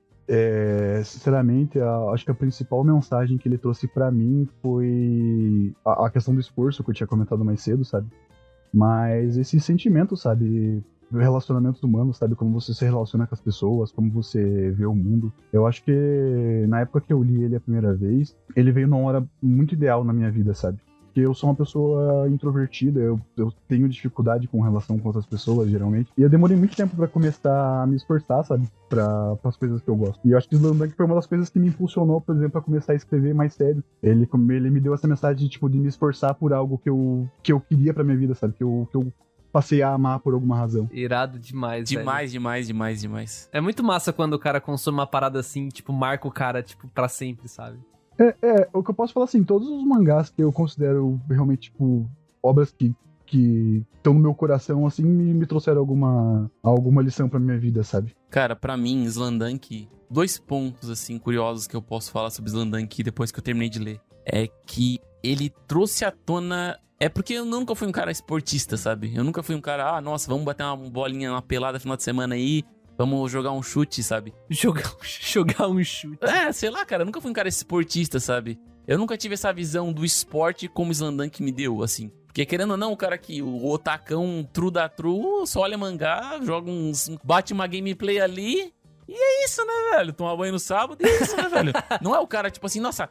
sinceramente, acho que a principal mensagem que ele trouxe pra mim foi a questão do esforço que eu tinha comentado mais cedo, sabe? Mas esse sentimento, sabe? Relacionamentos humanos, sabe? Como você se relaciona com as pessoas, como você vê o mundo. Eu acho que na época que eu li ele a primeira vez, ele veio numa hora muito ideal na minha vida, sabe? Porque eu sou uma pessoa introvertida, eu tenho dificuldade com relação com outras pessoas, geralmente. E eu demorei muito tempo pra começar a me esforçar, sabe? Para as coisas que eu gosto. E eu acho que o Slandunk foi uma das coisas que me impulsionou, por exemplo, a começar a escrever mais sério. Ele me deu essa mensagem de me esforçar por algo que eu queria pra minha vida, sabe? Que eu passei a amar por alguma razão. Irado demais, Demais. É muito massa quando o cara consome uma parada assim, marca o cara, pra sempre, sabe? O que eu posso falar assim, todos os mangás que eu considero realmente, obras que estão no meu coração, assim, me trouxeram alguma lição pra minha vida, sabe? Cara, pra mim, Slandunk, 2 pontos, assim, curiosos que eu posso falar sobre Slandunk depois que eu terminei de ler. É que ele trouxe à tona... É porque eu nunca fui um cara esportista, sabe? Eu nunca fui um cara, nossa, vamos bater uma bolinha, uma pelada no final de semana aí, vamos jogar um chute, sabe? Jogar um chute. Sei lá, cara, eu nunca fui um cara esportista, sabe? Eu nunca tive essa visão do esporte como o Slandunk me deu, assim. Porque querendo ou não, o cara que, o otacão true da true, só olha mangá, joga bate uma gameplay ali E é isso, né, velho? Tomar banho no sábado e é isso, né, velho? Não é o cara, tipo assim, nossa,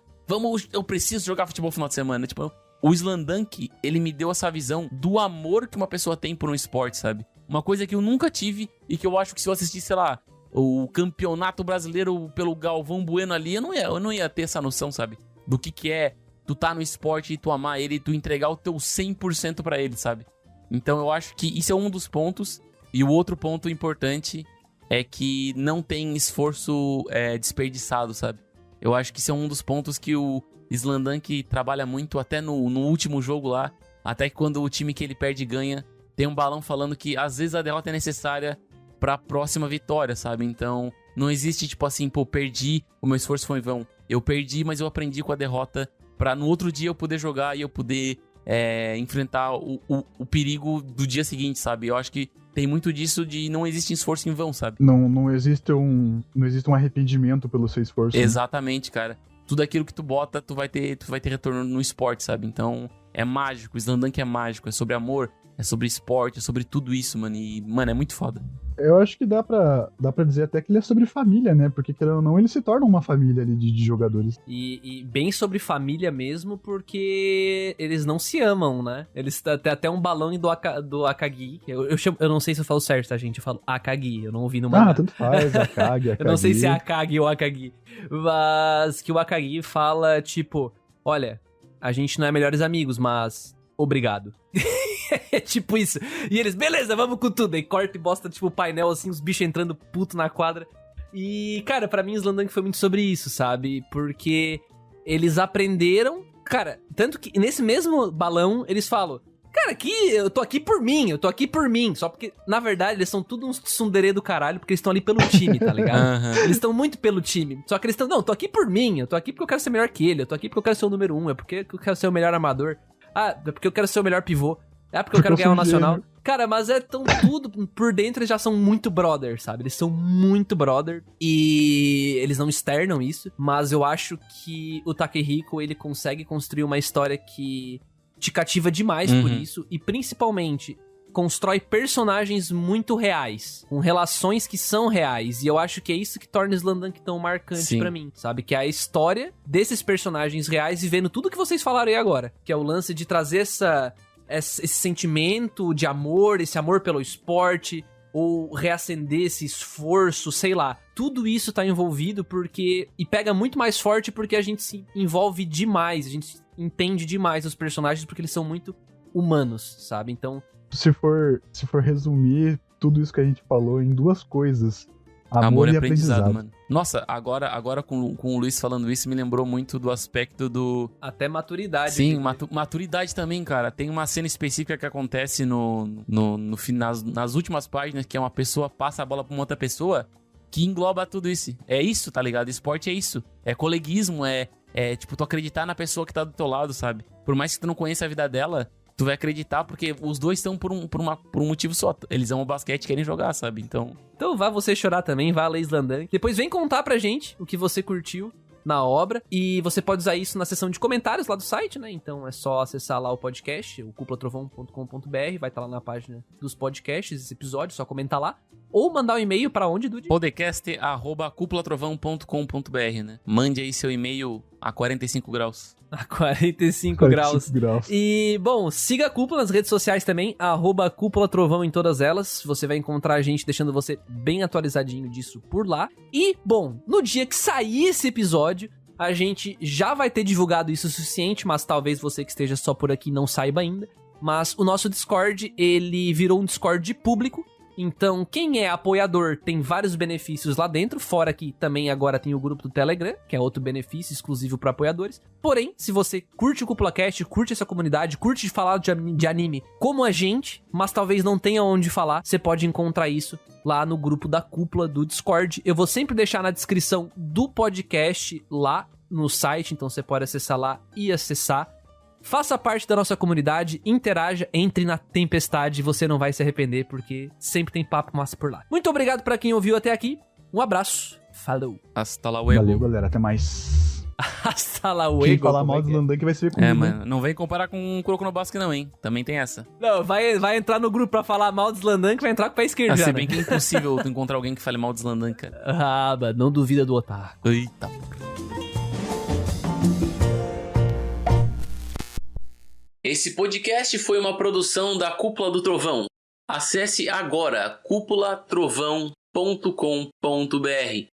eu preciso jogar futebol no final de semana. Tipo, o Slamdunk, ele me deu essa visão do amor que uma pessoa tem por um esporte, sabe? Uma coisa que eu nunca tive e que eu acho que se eu assistisse, sei lá, o campeonato brasileiro pelo Galvão Bueno ali, eu não ia ter essa noção, sabe? Do que é tu tá no esporte e tu amar ele e tu entregar o teu 100% pra ele, sabe? Então eu acho que isso é um dos pontos. E o outro ponto importante é que não tem esforço desperdiçado, sabe? Eu acho que isso é um dos pontos que o Slamdunk trabalha muito até no último jogo lá. Até que quando o time que ele perde ganha, tem um balão falando que às vezes a derrota é necessária pra próxima vitória, sabe? Então não existe tipo assim, pô, perdi, o meu esforço foi em vão. Eu perdi, mas eu aprendi com a derrota pra no outro dia eu poder jogar e eu poder enfrentar o perigo do dia seguinte, sabe? Eu acho que tem muito disso de não existe esforço em vão, sabe? Não existe um arrependimento pelo seu esforço. Exatamente, cara. Tudo aquilo que tu bota, tu vai ter retorno no esporte, sabe? Então, é mágico. O Slamdunk é mágico. É sobre amor, é sobre esporte, é sobre tudo isso, mano. E, mano, é muito foda. Eu acho que dá pra dizer até que ele é sobre família, né? Porque, querendo ou não, ele se torna uma família ali de jogadores. E bem sobre família mesmo, porque eles não se amam, né? Eles têm até um balão do Akagi. Eu não sei se eu falo certo, tá, gente? Eu falo Akagi, eu não ouvi no mangá. Tanto faz, Akagi. Eu não sei se é Akagi ou Akagi. Mas que o Akagi fala, tipo, olha, a gente não é melhores amigos, mas obrigado. É tipo isso. E eles, beleza, vamos com tudo. Aí corta e bosta, tipo, o painel, assim, os bichos entrando puto na quadra. E, cara, pra mim, Slamdunk foi muito sobre isso, sabe? Porque eles aprenderam... Cara, tanto que nesse mesmo balão, eles falam... Cara, eu tô aqui por mim. Só porque, na verdade, eles são tudo uns tsundere do caralho, porque eles estão ali pelo time, tá ligado? Eles estão muito pelo time. Só que eles estão, não, eu tô aqui por mim. Eu tô aqui porque eu quero ser melhor que ele. Eu tô aqui porque eu quero ser o número 1. É porque eu quero ser o melhor armador. Ah, é porque eu quero ser o melhor pivô. É porque eu quero ganhar o Nacional. Gênio. Cara, mas tudo por dentro eles já são muito brother, sabe? Eles são muito brother e eles não externam isso, mas eu acho que o Takehiko, ele consegue construir uma história que te cativa demais por isso e principalmente constrói personagens muito reais, com relações que são reais, e eu acho que é isso que torna Slamdunk tão marcante pra mim, sabe? Que é a história desses personagens reais vivendo tudo que vocês falaram aí agora, que é o lance de trazer esse sentimento de amor, esse amor pelo esporte, ou reacender esse esforço, sei lá. Tudo isso tá envolvido e pega muito mais forte porque a gente se envolve demais, a gente entende demais os personagens porque eles são muito humanos, sabe? Então... Se for resumir tudo isso que a gente falou em duas coisas... Amor e aprendizado, mano. Nossa, agora com o Luiz falando isso, me lembrou muito do aspecto do... Até maturidade. Sim, maturidade também, cara. Tem uma cena específica que acontece nas últimas páginas, que é uma pessoa passa a bola pra uma outra pessoa, que engloba tudo isso. É isso, tá ligado? Esporte é isso. É coleguismo, tipo, tu acreditar na pessoa que tá do teu lado, sabe? Por mais que tu não conheça a vida dela... Tu vai acreditar porque os dois estão por um motivo só. Eles amam basquete e querem jogar, sabe? Então vá você chorar também, vá ler Slamdunk. Depois vem contar pra gente o que você curtiu na obra. E você pode usar isso na seção de comentários lá do site, né? Então é só acessar lá o podcast, o cuplatrovão.com.br. Vai estar lá na página dos podcasts, esse episódio, só comentar lá. Ou mandar um e-mail pra onde, Dude? podcast@cuplatrovão.com.br, né? Mande aí seu e-mail a 45 graus. A 45 graus. E, bom, siga a Cúpula nas redes sociais também, @cúpulatrovão em todas elas. Você vai encontrar a gente deixando você bem atualizadinho disso por lá. E, bom, no dia que sair esse episódio, a gente já vai ter divulgado isso o suficiente, mas talvez você que esteja só por aqui não saiba ainda. Mas o nosso Discord, ele virou um Discord público. Então, quem é apoiador tem vários benefícios lá dentro, fora que também agora tem o grupo do Telegram, que é outro benefício exclusivo para apoiadores. Porém, se você curte o CúpulaCast, curte essa comunidade, curte falar de anime como a gente, mas talvez não tenha onde falar, você pode encontrar isso lá no grupo da Cúpula do Discord. Eu vou sempre deixar na descrição do podcast lá no site, então você pode acessar lá e acessar. Faça parte da nossa comunidade, interaja, entre na tempestade, você não vai se arrepender, porque sempre tem papo massa por lá. Muito obrigado pra quem ouviu até aqui, um abraço, falou. Hasta la huevo. Valeu, galera, até mais. Hasta la Quem luego, falar como mal é de que é? Slandunk vai se ver comigo. É, né? mano, não vem comparar com o Kuroko no Basque não, hein? Também tem essa. Não, vai entrar no grupo pra falar mal de Slandunk, vai entrar com o pé esquerdo Ah, já, se né? bem que é impossível tu encontrar alguém que fale mal de Slandunk, cara. Ah, mano, não duvida do otaku. Eita. Esse podcast foi uma produção da Cúpula do Trovão. Acesse agora cúpulatrovão.com.br